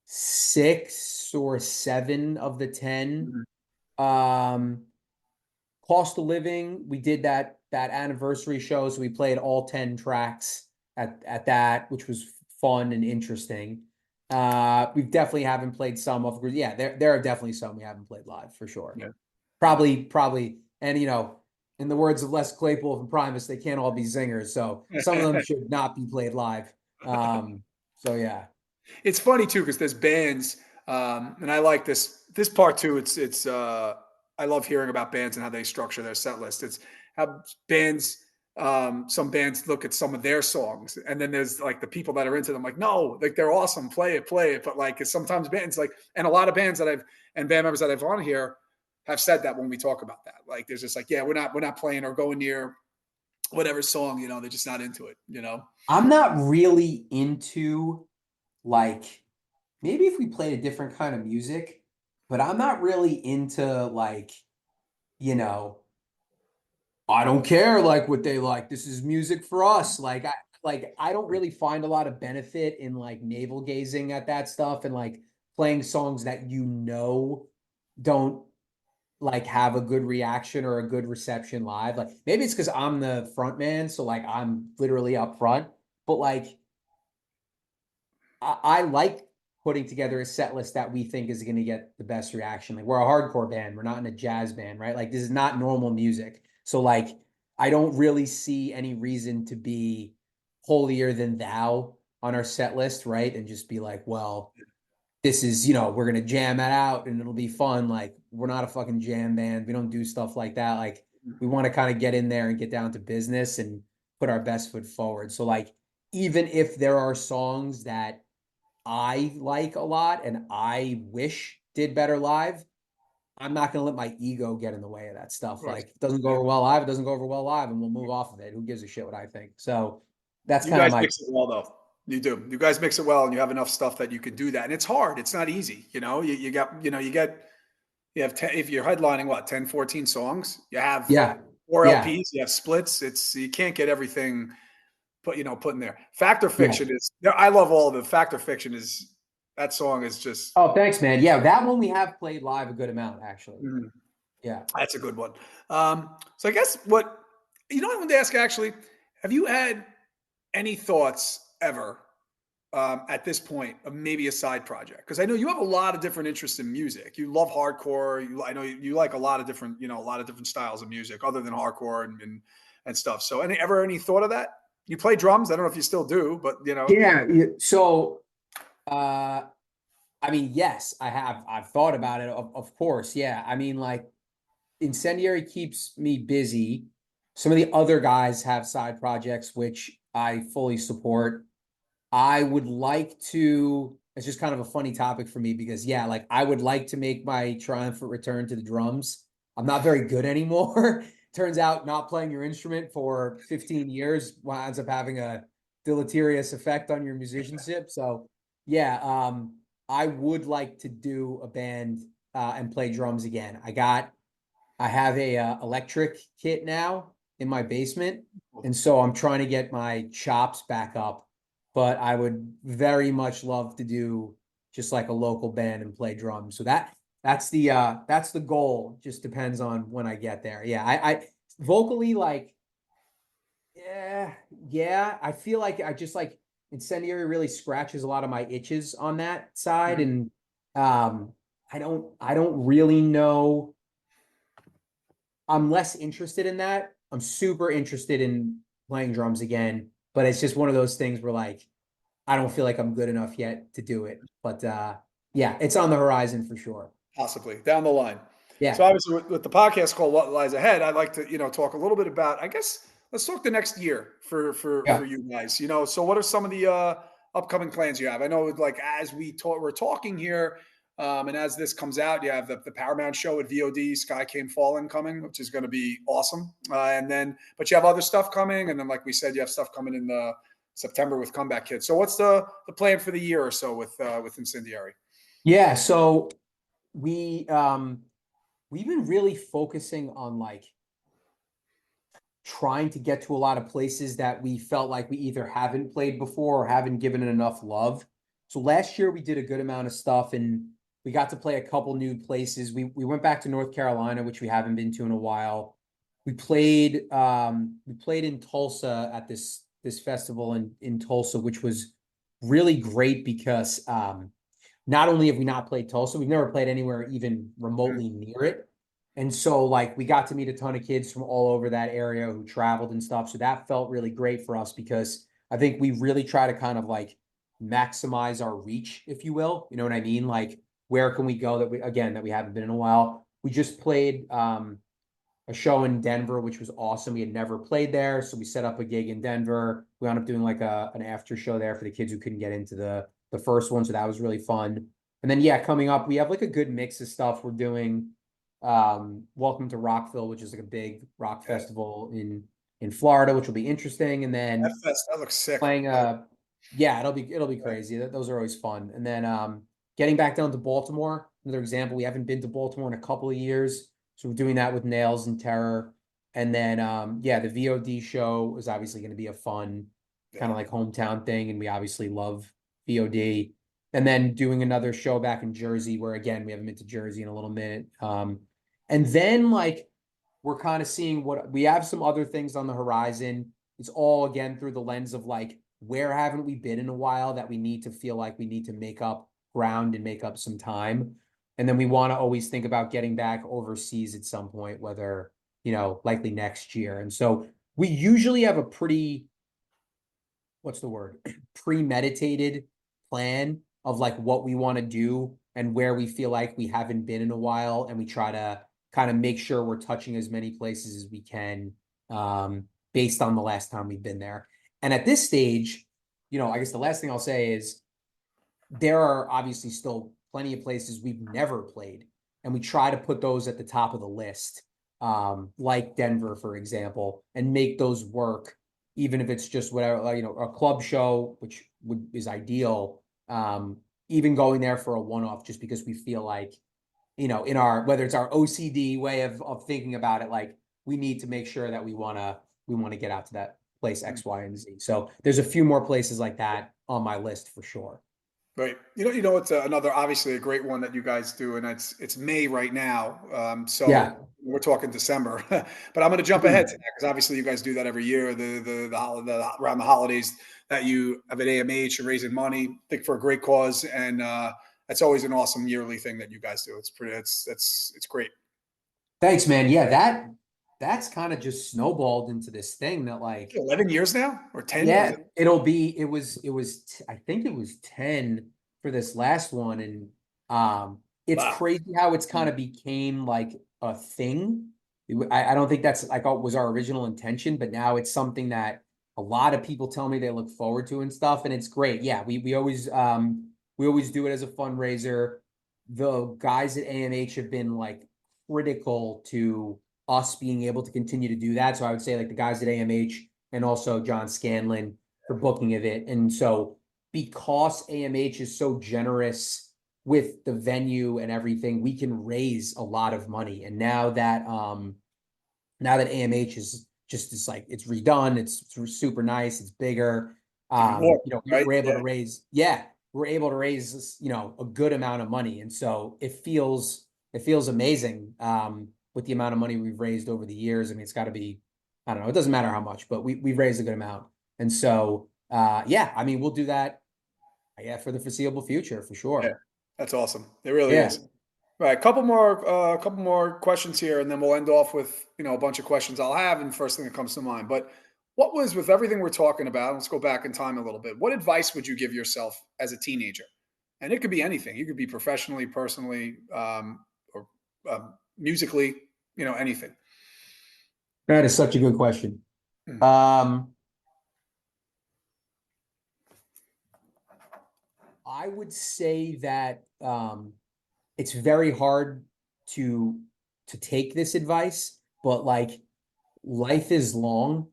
6 or 7 of the 10. Mhm. Um, Cost of Living, we did that anniversary show, so we played all 10 tracks at that, which was fun and interesting. We definitely haven't played some of, yeah, there are definitely some we haven't played live for sure. Yeah. Probably, and in the words of Les Claypool from Primus, they can't all be zingers, so some of them should not be played live. So yeah. It's funny too because there's bands, and I like this part too. It's I love hearing about bands and how they structure their set list. It's how bands, some bands look at some of their songs, and then there's like the people that are into them, like no, like they're awesome, play it. But like sometimes bands like, and a lot of bands that I've and band members that I've on here have said that when we talk about that, like there's just like yeah, we're not playing or going near whatever song, they're just not into it. I'm not really into like maybe if we played a different kind of music, but I'm not really into like, you know, I don't care like what they like. This is music for us. Like I don't really find a lot of benefit in like navel gazing at that stuff and like playing songs that don't like have a good reaction or a good reception live. Like maybe it's because I'm the front man, so like I'm literally up front, but like I like putting together a set list that we think is going to get the best reaction. Like we're a hardcore band, we're not in a jazz band, right? Like this is not normal music. So like I don't really see any reason to be holier than thou on our set list, right? And just be like, well, this is, we're going to jam that out and it'll be fun. Like we're not a fucking jam band. We don't do stuff like that. Like we want to kind of get in there and get down to business and put our best foot forward. So like even if there are songs that I like a lot and I wish did better live, I'm not going to let my ego get in the way of that Of stuff. course. Like, it doesn't go Yeah. over well live, it doesn't go over well live, and we'll move off of it. Who gives a shit what I think? So that's You kind of guys my, mix it well, though. You do. You guys mix it well, and you have enough stuff that you can do that. And it's hard. It's not easy. You have 10, if you're headlining what 10, 14 songs, you have yeah, four yeah, LPs, you have splits. You can't get everything put in there. Factor yeah. Fiction is I love all of the Factor Fiction is that song is just Oh, thanks, man. Yeah, that one we have played live a good amount, actually. mhm, Yeah. that's a good one. So I guess I wanted to ask actually, have you had any thoughts ever at this point of maybe a side project? Because I know you have a lot of different interests in music. You love hardcore. I know you like a lot of different, a lot of different styles of music other than hardcore and stuff. So any thought of that? You play drums. I don't know if you still do, but Yeah. So, uh, I mean, yes, I have. I've thought about it, of course. Yeah. I mean, like, Incendiary keeps me busy. Some of the other guys have side projects, which I fully support. I would like to, it's just kind of a funny topic for me because, yeah, like I would like to make my triumphant return to the drums. I'm not very good anymore. Turns out not playing your instrument for 15 years winds up having a deleterious effect on your musicianship. So, yeah, I would like to do a band and play drums again. I have a electric kit now in my basement, and so I'm trying to get my chops back up. But I would very much love to do just like a local band and play drums. So that's the goal. Just depends on when I get there. Yeah, I vocally like yeah. I feel like I just like Incendiary really scratches a lot of my itches on that side, Mhm. and I don't really know. I'm less interested in that. I'm super interested in playing drums again, but it's just one of those things where like I don't feel like I'm good enough yet to do it. But yeah, it's on the horizon for sure. Possibly down the line. Yeah. So obviously with the podcast called What Lies Ahead, I'd like to, talk a little bit about, I guess, let's talk the next year for Yeah. you guys. So what are some of the upcoming plans you have? I know like as we're talking here, and as this comes out, you have the Paramount show at VOD, Sky Came Falling coming, which is going to be awesome. But you have other stuff coming, and then like we said, you have stuff coming in the September with Comeback Kids. So what's the plan for the year or so with Incendiary? Yeah. So we we've been really focusing on like trying to get to a lot of places that we felt like we either haven't played before or haven't given it enough love. So last year we did a good amount of stuff and we got to play a couple new places. We went back to North Carolina, which we haven't been to in a while. We played in Tulsa at this festival in Tulsa, which was really great because not only have we not played Tulsa, we've never played anywhere even remotely near it. And so like we got to meet a ton of kids from all over that area who traveled and stuff. So that felt really great for us because I think we really try to kind of like maximize our reach, if you will. You know what I mean? Like where can we go that we haven't been in a while? We just played a show in Denver, which was awesome. We had never played there, so we set up a gig in Denver. We wound up doing like an after show there for the kids who couldn't get into the first one, so that was really fun. And then yeah, coming up, we have like a good mix of stuff. We're doing Welcome to Rockville, which is like a big rock Yeah, festival in Florida, which will be interesting. And that then fest that looks sick. playing yeah, it'll be Yeah. crazy. Those are always fun. And then getting back down to Baltimore, another example, we haven't been to Baltimore in a couple of years. So we're doing that with Nails and Terror. And then yeah, the VOD show is obviously going to be a fun kind Yeah. of like hometown thing. And we obviously love VOD. And then doing another show back in Jersey, where again, we haven't been to Jersey in a little minute. And then like we're kind of seeing what we have some other things on the horizon. It's all again through the lens of like, where haven't we been in a while that we need to feel like we need to make up ground and make up some time. And then we want to always think about getting back overseas at some point, whether, likely next year. And so we usually have a pretty, what's the word, premeditated plan of like what we want to do and where we feel like we haven't been in a while. And we try to kind of make sure we're touching as many places as we can based on the last time we've been there. And at this stage, I guess the last thing I'll say is there are obviously still plenty of places we've never played, and we try to put those at the top of the list, like Denver, for example, and make those work, even if it's just whatever, like, a club show, which is ideal. Even going there for a one-off, just because we feel like, in our whether it's our OCD way of thinking about it, like we need to make sure that we want to get out to that place X, Y, and Z. So there's a few more places like that on my list for sure. Right. It's another obviously a great one that you guys do, and it's May right now. So Yeah. we're talking December, but I'm going to jump ahead to Mhm. that because obviously you guys do that every year. Around the holidays that you have at AMH, you're raising money, I think for a great cause, and that's always an awesome yearly thing that you guys do. It's great. Thanks, man. Yeah, that's kind of just snowballed into this thing that like, 11 years now or 10? Was yeah, it? I think it was 10 for this last one. And it's Wow. crazy how it's kind of became like a thing. I don't think that's like was our original intention, but now it's something that a lot of people tell me they look forward to and stuff, and it's great. Yeah, we always do it as a fundraiser. The guys at AMH have been like critical to us being able to continue to do that. So I would say like the guys at AMH and also John Scanlon for booking of it. And so because AMH is so generous with the venue and everything, we can raise a lot of money. And now that AMH is just it's like it's redone, it's super nice, it's bigger. It's even more, right? We're able Yeah. to raise, yeah, we're able to raise a good amount of money, and so it feels amazing with the amount of money we've raised over the years. I mean, it's got to be, I don't know, it doesn't matter how much, but we've raised a good amount, and so yeah, I mean, we'll do that, yeah, for the foreseeable future for Yeah. sure. That's awesome. It really Yeah, is. All right, couple more questions here, and then we'll end off with a bunch of questions I'll have, and first thing that comes to mind. But what was with everything we're talking about? Let's go back in time a little bit. What advice would you give yourself as a teenager? And it could be anything. You could be professionally, personally, or musically, anything. That is such a good question. Mm. Um, I would say that it's very hard to take this advice, but like life is long.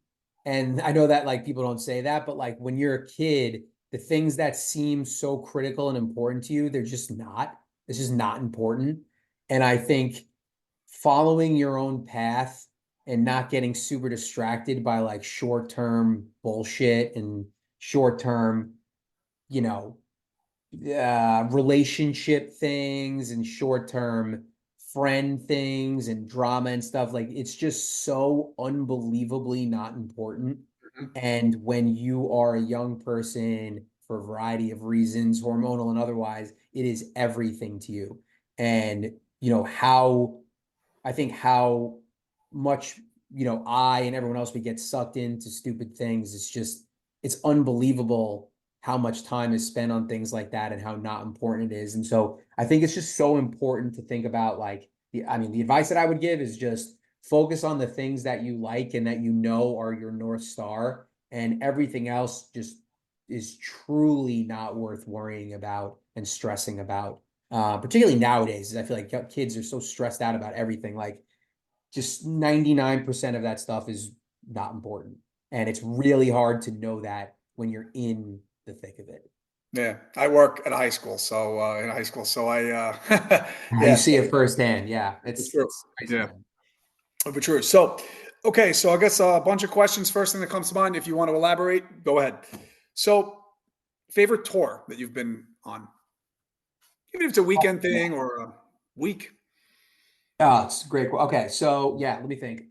And I know that like people don't say that, but like when you're a kid, the things that seem so critical and important to you, they're just not. It's just not important. And I think following your own path and not getting super distracted by like short-term bullshit and short-term, you know, relationship things and short-term friend things and drama and stuff. Like it's just so unbelievably not important. Mhm. And when you are a young person for a variety of reasons, hormonal and otherwise, it is everything to you. And how I think how much, I and everyone else we get sucked into stupid things. It's unbelievable how much time is spent on things like that and how not important it is. And so I think it's just so important to think about like the advice that I would give is just focus on the things that you like and that are your North Star, and everything else just is truly not worth worrying about and stressing about. Particularly nowadays, I feel like kids are so stressed out about everything. Like just 99% of that stuff is not important. And it's really hard to know that when you're in the thick of it. Yeah, I work at a high school, so in high school, so I You yeah, see it firsthand. Yeah, it's true. it's crazy, Yeah, man. but true. So, okay, so I guess a bunch of questions. First thing that comes to mind, if you want to elaborate, go ahead. So, favorite tour that you've been on, even if it's a weekend Yeah. thing or a week. Oh, it's great. Okay, so yeah, let me think.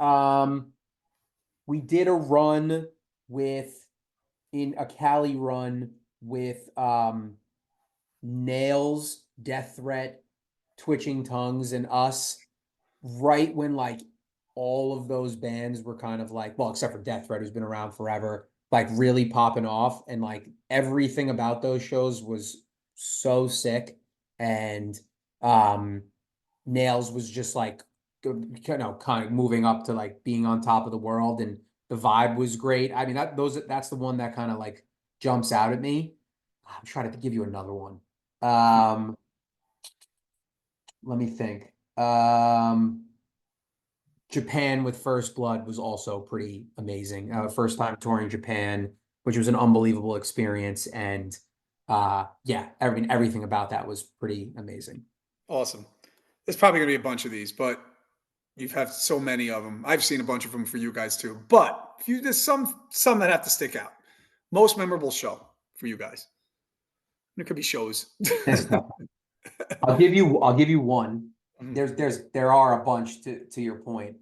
We did a run with in a Cali run with Nails, Death Threat, Twitching Tongues, and us right when like all of those bands were kind of like, well, except for Death Threat, who's been around forever, like really popping off. And like everything about those shows was so sick. And um Nails was just like, kind of moving up to like being on top of the world. And the vibe was great. I mean, that's the one that kind of like jumps out at me. I'm trying to give you another one. Um, Let me think. Japan with First Blood was also pretty amazing. First time touring Japan, which was an unbelievable experience, and yeah, everything about that was pretty amazing. Awesome. There's probably going to be a bunch of these, but you've had so many of them. I've seen a bunch of them for you guys too. But if you there's some that have to stick out. Most memorable show for you guys. It could be shows. That's tough. I'll give you one. Mhm. There are a bunch to your point.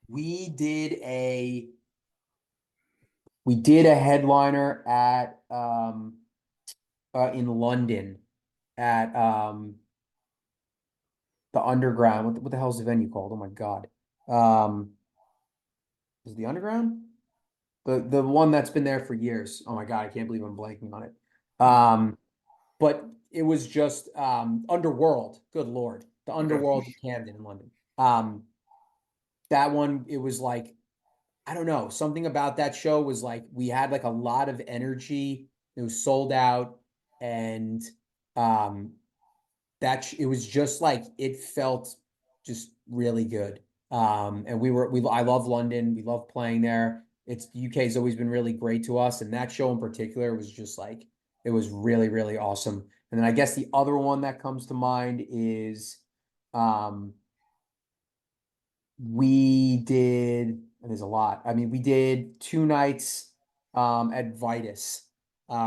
We did a we did a headliner at in London at the Underground. What the hell is the venue called? Oh my God. Um, is it the Underground? The one that's been there for years. Oh my God, I can't believe I'm blanking on it. But it was just Underworld. Good Lord. The Okay. Underworld in Camden in London. Um, that one, it was like, I don't know, something about that show was like we had like a lot of energy. It was sold out, and um it was just like it felt just really good. And we I love London. We love playing there. It's UK's always been really great to us, and that show in particular was just like it was really really awesome. And then I guess the other one that comes to mind is um we did, and there's a lot. I mean, we did 2 nights at Vitus,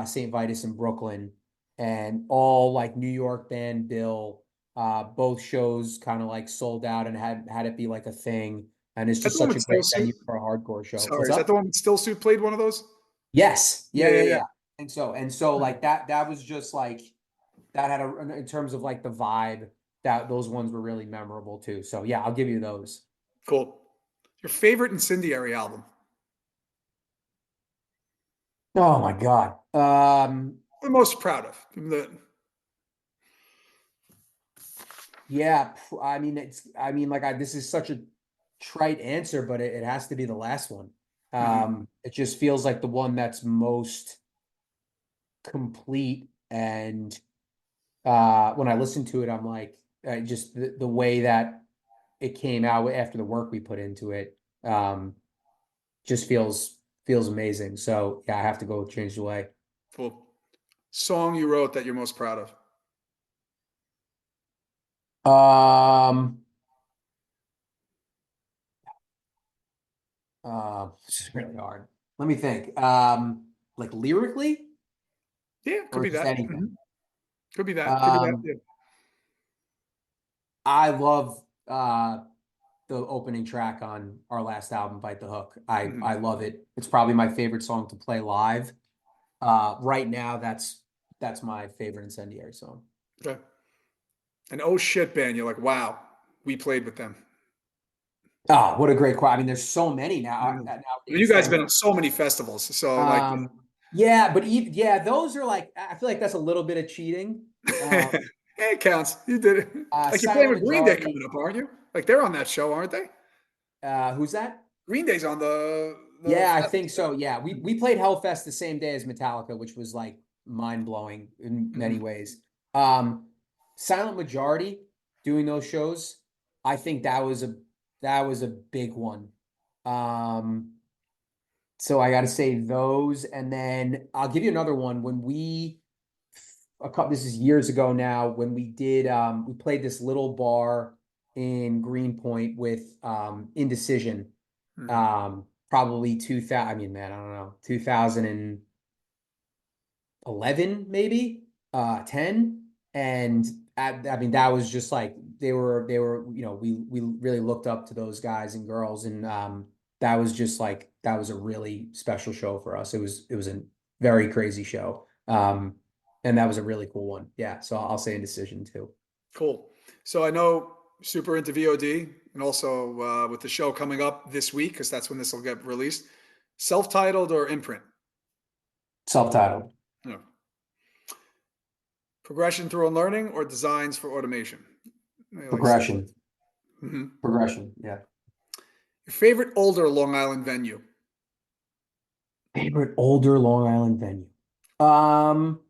St. Vitus in Brooklyn, and all like New York band bill. Both shows kind of like sold out and had it be like a thing. And it's Is that just the one such with a Still great Suit? venue for a hardcore show. Sorry, What's is that up? the one with Still Suit played one of those? Yes. Yeah, Yeah, yeah, yeah, yeah. yeah. And so like that was just like that had in terms of like the vibe, that those ones were really memorable too. So yeah, I'll give you those. Cool. Your favorite Incendiary album? Oh my God. The most proud of? Give me the Yeah, I mean like this is such a trite answer, but it has to be the last one. Hmm. It just feels like the one that's most complete, and when I listen to it, I'm like, just the way that it came out after the work we put into it, just feels amazing. So yeah, I have to go with Change the Way. Cool. Song you wrote that you're most proud of? Um, this is really hard. Let me think. Like lyrically Yeah, could or be just that. anything. Could be that. Could be that. Um, Yeah. I love the opening track on our last album, Bite the Hook. I Mhm. love it. It's probably my favorite song to play live. Right now, that's my favorite Incendiary song. Okay. An oh shit band. You're like, wow, we played with them. Oh, what a great choir. I mean, there's so many now Mhm. I mean, you nowadays guys that have been on so many festivals, so like, yeah, but yeah, those are like I feel like that's a little bit of cheating. Um, it counts. You did it. Like you're playing Silent with Green Day coming Majority, up, aren't you? Like they're on that show, aren't they? who's that? Green Day's on the Yeah, I fest. think so. Yeah, we played Hellfest the same day as Metallica, which was like mind blowing in many Mhm. ways. Um, Silent Majority doing those shows, I think that was a big one. Um, so I got to say those, and then I'll give you another one. When we a couple, this is years ago now, when we played this little bar in Greenpoint with Indecision, Mhm. probably 2000, I mean, man, I don't know, 2011 maybe, 10. And I mean, that was just like they were, we really looked up to those guys and girls, and that was just like that was a really special show for us. It was a very crazy show. And that was a really cool one. Yeah, so I'll say Indecision too. Cool. So I know super into VOD, and also with the show coming up this week, because that's when this will get released. Self-titled or imprint? Self-titled. Yeah. Progression through unlearning or designs for automation? I like stuff like. Progression. Mhm. Progression. Yeah. Your favorite older Long Island venue? Favorite older Long Island venue. Um,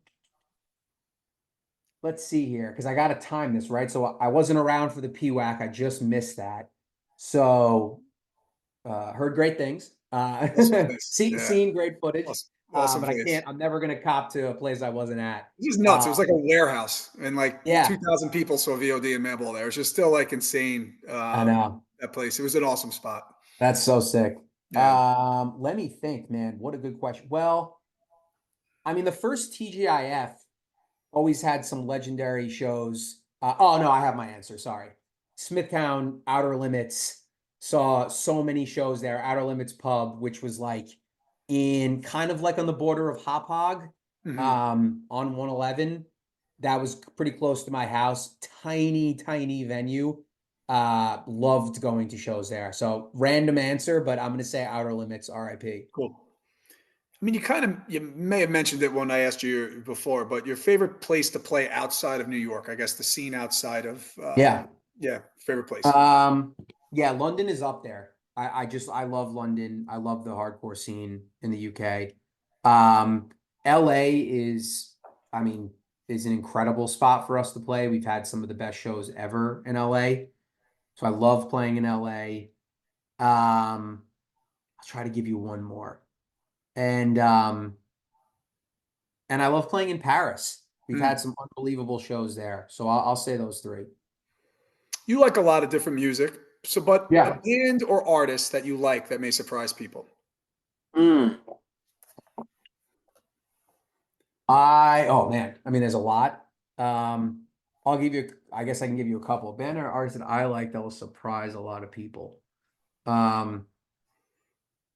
let's see here, because I got to time this, right? So I wasn't around for the PWAC. I just missed that. So heard great things. Awesome place. Yeah. Seen great footage. Awesome, awesome But I place. can't, I'm never gonna cop to a place I wasn't at. It was nuts. It was like a Um, warehouse, and like yeah, 2,000 people saw VOD and Madball there. It's just still like insane. I know. That place. It was an awesome spot. That's so sick. Yeah. Let me think, man. What a good question. Well, I mean, the first TGIF always had some legendary shows. Oh no, I have my answer. Sorry. Smithtown Outer Limits saw so many shows there. Outer Limits Pub, which was like in kind of like on the border of Hop Hog, Hmm. on 111. That was pretty close to my house. Tiny, tiny venue. Loved going to shows there. So random answer, but I'm gonna say Outer Limits, RIP. Cool. I mean, you may have mentioned it when I asked you before, but your favorite place to play outside of New York, I guess the scene outside of, Yeah. yeah, favorite place. Um, yeah, London is up there. I love London. I love the hardcore scene in the UK. Um, LA I mean, is an incredible spot for us to play. We've had some of the best shows ever in LA. So I love playing in LA. I'll try to give you one more. And and I love playing in Paris. We've had Hmm. some unbelievable shows there. So I'll say those three. You like a lot of different music. So, but a Yeah. band or artist that you like that may surprise people. Mm. Oh man, I mean, there's a lot. Um, I guess I can give you a couple. Band or artists that I like that will surprise a lot of people. Um,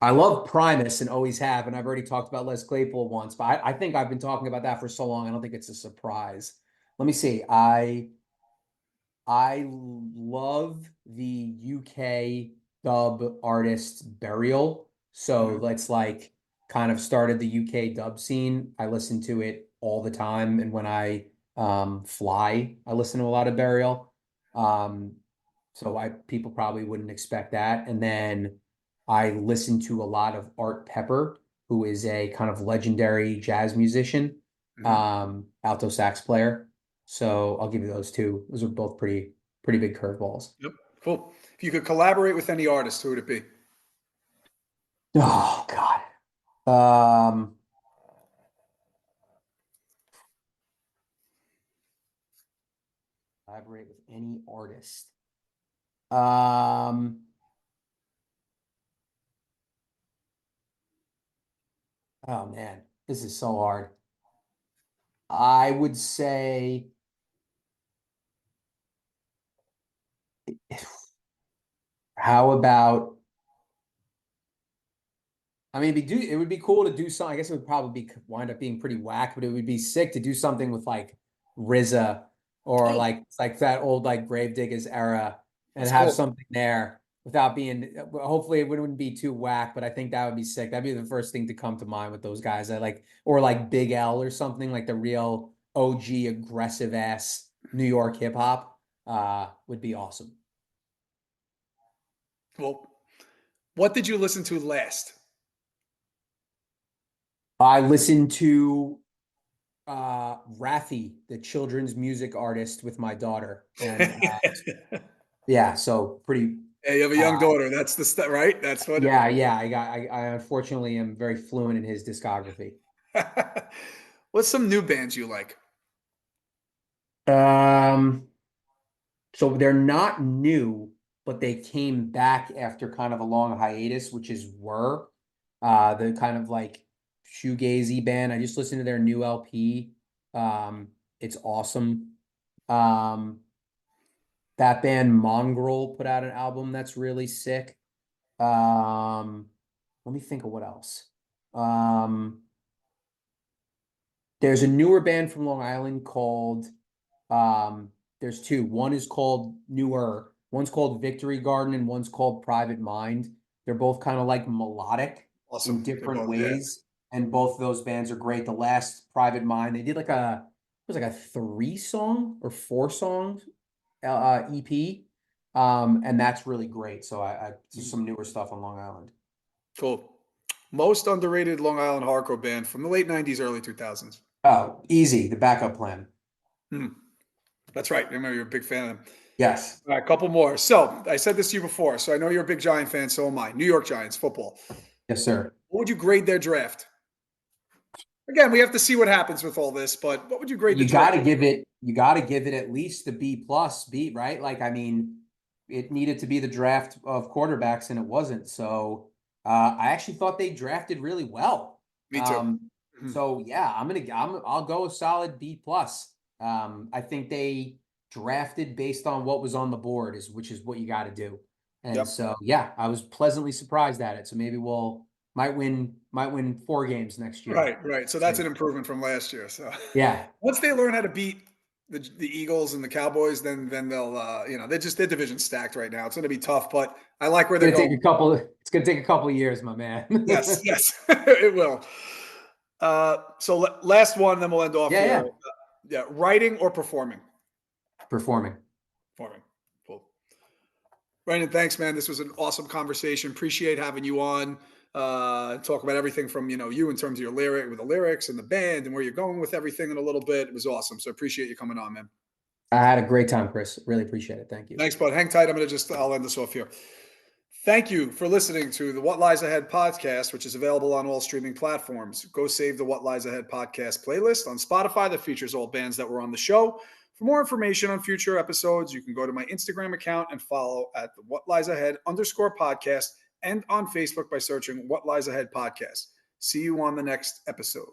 I love Primus and always have, and I've already talked about Les Claypool once, but I think I've been talking about that for so long. I don't think it's a surprise. Let me see. I love the UK dub artist Burial. So Mhm. that's like kind of started the UK dub scene. I listen to it all the time. And when I fly, I listen to a lot of Burial. So people probably wouldn't expect that. And then I listen to a lot of Art Pepper, who is a kind of legendary jazz musician, Mhm. alto sax player. So I'll give you those two. Those are both pretty big curveballs. Yep. Cool. If you could collaborate with any artist, who would it be? Oh God. Um, Collaborate with any artist. Um, oh man, this is so hard. I would say, how about, I mean, it would be cool to do something. I guess it would probably wind up being pretty whack, but it would be sick to do something with like RZA or Oh, like that old like Gravediggers era and that's have cool. something there without being. Hopefully, it wouldn't be too whack, but I think that would be sick. That'd be the first thing to come to mind with those guys. I like or like Big L or something like the real OG aggressive ass New York hip hop. Would be awesome. Well, what did you listen to last? I listened to Rafi, the children's music artist, with my daughter. And Yeah, yeah, so pretty you have a young daughter. That's the stuff, right? That's what. yeah, I unfortunately am very fluent in his discography. What's some new bands you like? Um, so they're not new, but they came back after kind of a long hiatus, which is the kind of like shoegazy band. I just listened to their new LP. Um, it's awesome. Um, that band Mongrel put out an album that's really sick. Um, Let me think of what else. Um, there's a newer band from Long Island called there's two. One is called Newer, one's called Victory Garden, and one's called Private Mind. They're both kind of like melodic in Awesome. They're different both, yeah. ways, and both of those bands are great. The last Private Mind, they did it was like a 3 song or 4 songs EP. And that's really great. So I just some newer stuff on Long Island. Cool. Most underrated Long Island hardcore band from the late 90s, early 2000s. Oh, easy. The backup plan. Hmm. That's right. I remember you're a big fan of them. Yes. All right, a couple more. So I said this to you before, so I know you're a big Giant fan, so am I. New York Giants football. Yes, sir. What would you grade their draft? Again, we have to see what happens with all this, but what would you grade the draft? You gotta give it at least a B plus B, right? Like, I mean, it needed to be the draft of quarterbacks and it wasn't. So I actually thought they drafted really well. Me too. Mhm. So yeah, I'll go a solid B plus. I think they drafted based on what was on the board which is what you got to do. And Yep. so yeah, I was pleasantly surprised at it. So maybe might win 4 games next year. Right, right. So that's See. an improvement from last year. So Yeah. once they learn how to beat the Eagles and the Cowboys, then they'll they're just their division stacked right now. It's going to be tough, but I like where they're going. It's gonna take a couple of years, my Yes, man. yes, it will. So last one, then we'll end off Yeah, here. yeah. Yeah, writing or performing? Performing. Performing. Cool. Brandon, thanks, man. This was an awesome conversation. Appreciate having you on. Talk about everything from you in terms of your lyric with the lyrics and the band and where you're going with everything in a little bit. It was awesome. So appreciate you coming on, man. I had a great time, Chris. Really appreciate it. Thank you. Thanks, bud. Hang tight. I'll end this off here. Thank you for listening to the What Lies Ahead podcast, which is available on all streaming platforms. Go save the What Lies Ahead podcast playlist on Spotify that features all bands that were on the show. For more information on future episodes, you can go to my Instagram account and follow at the What Lies Ahead _podcast and on Facebook by searching What Lies Ahead podcast. See you on the next episode.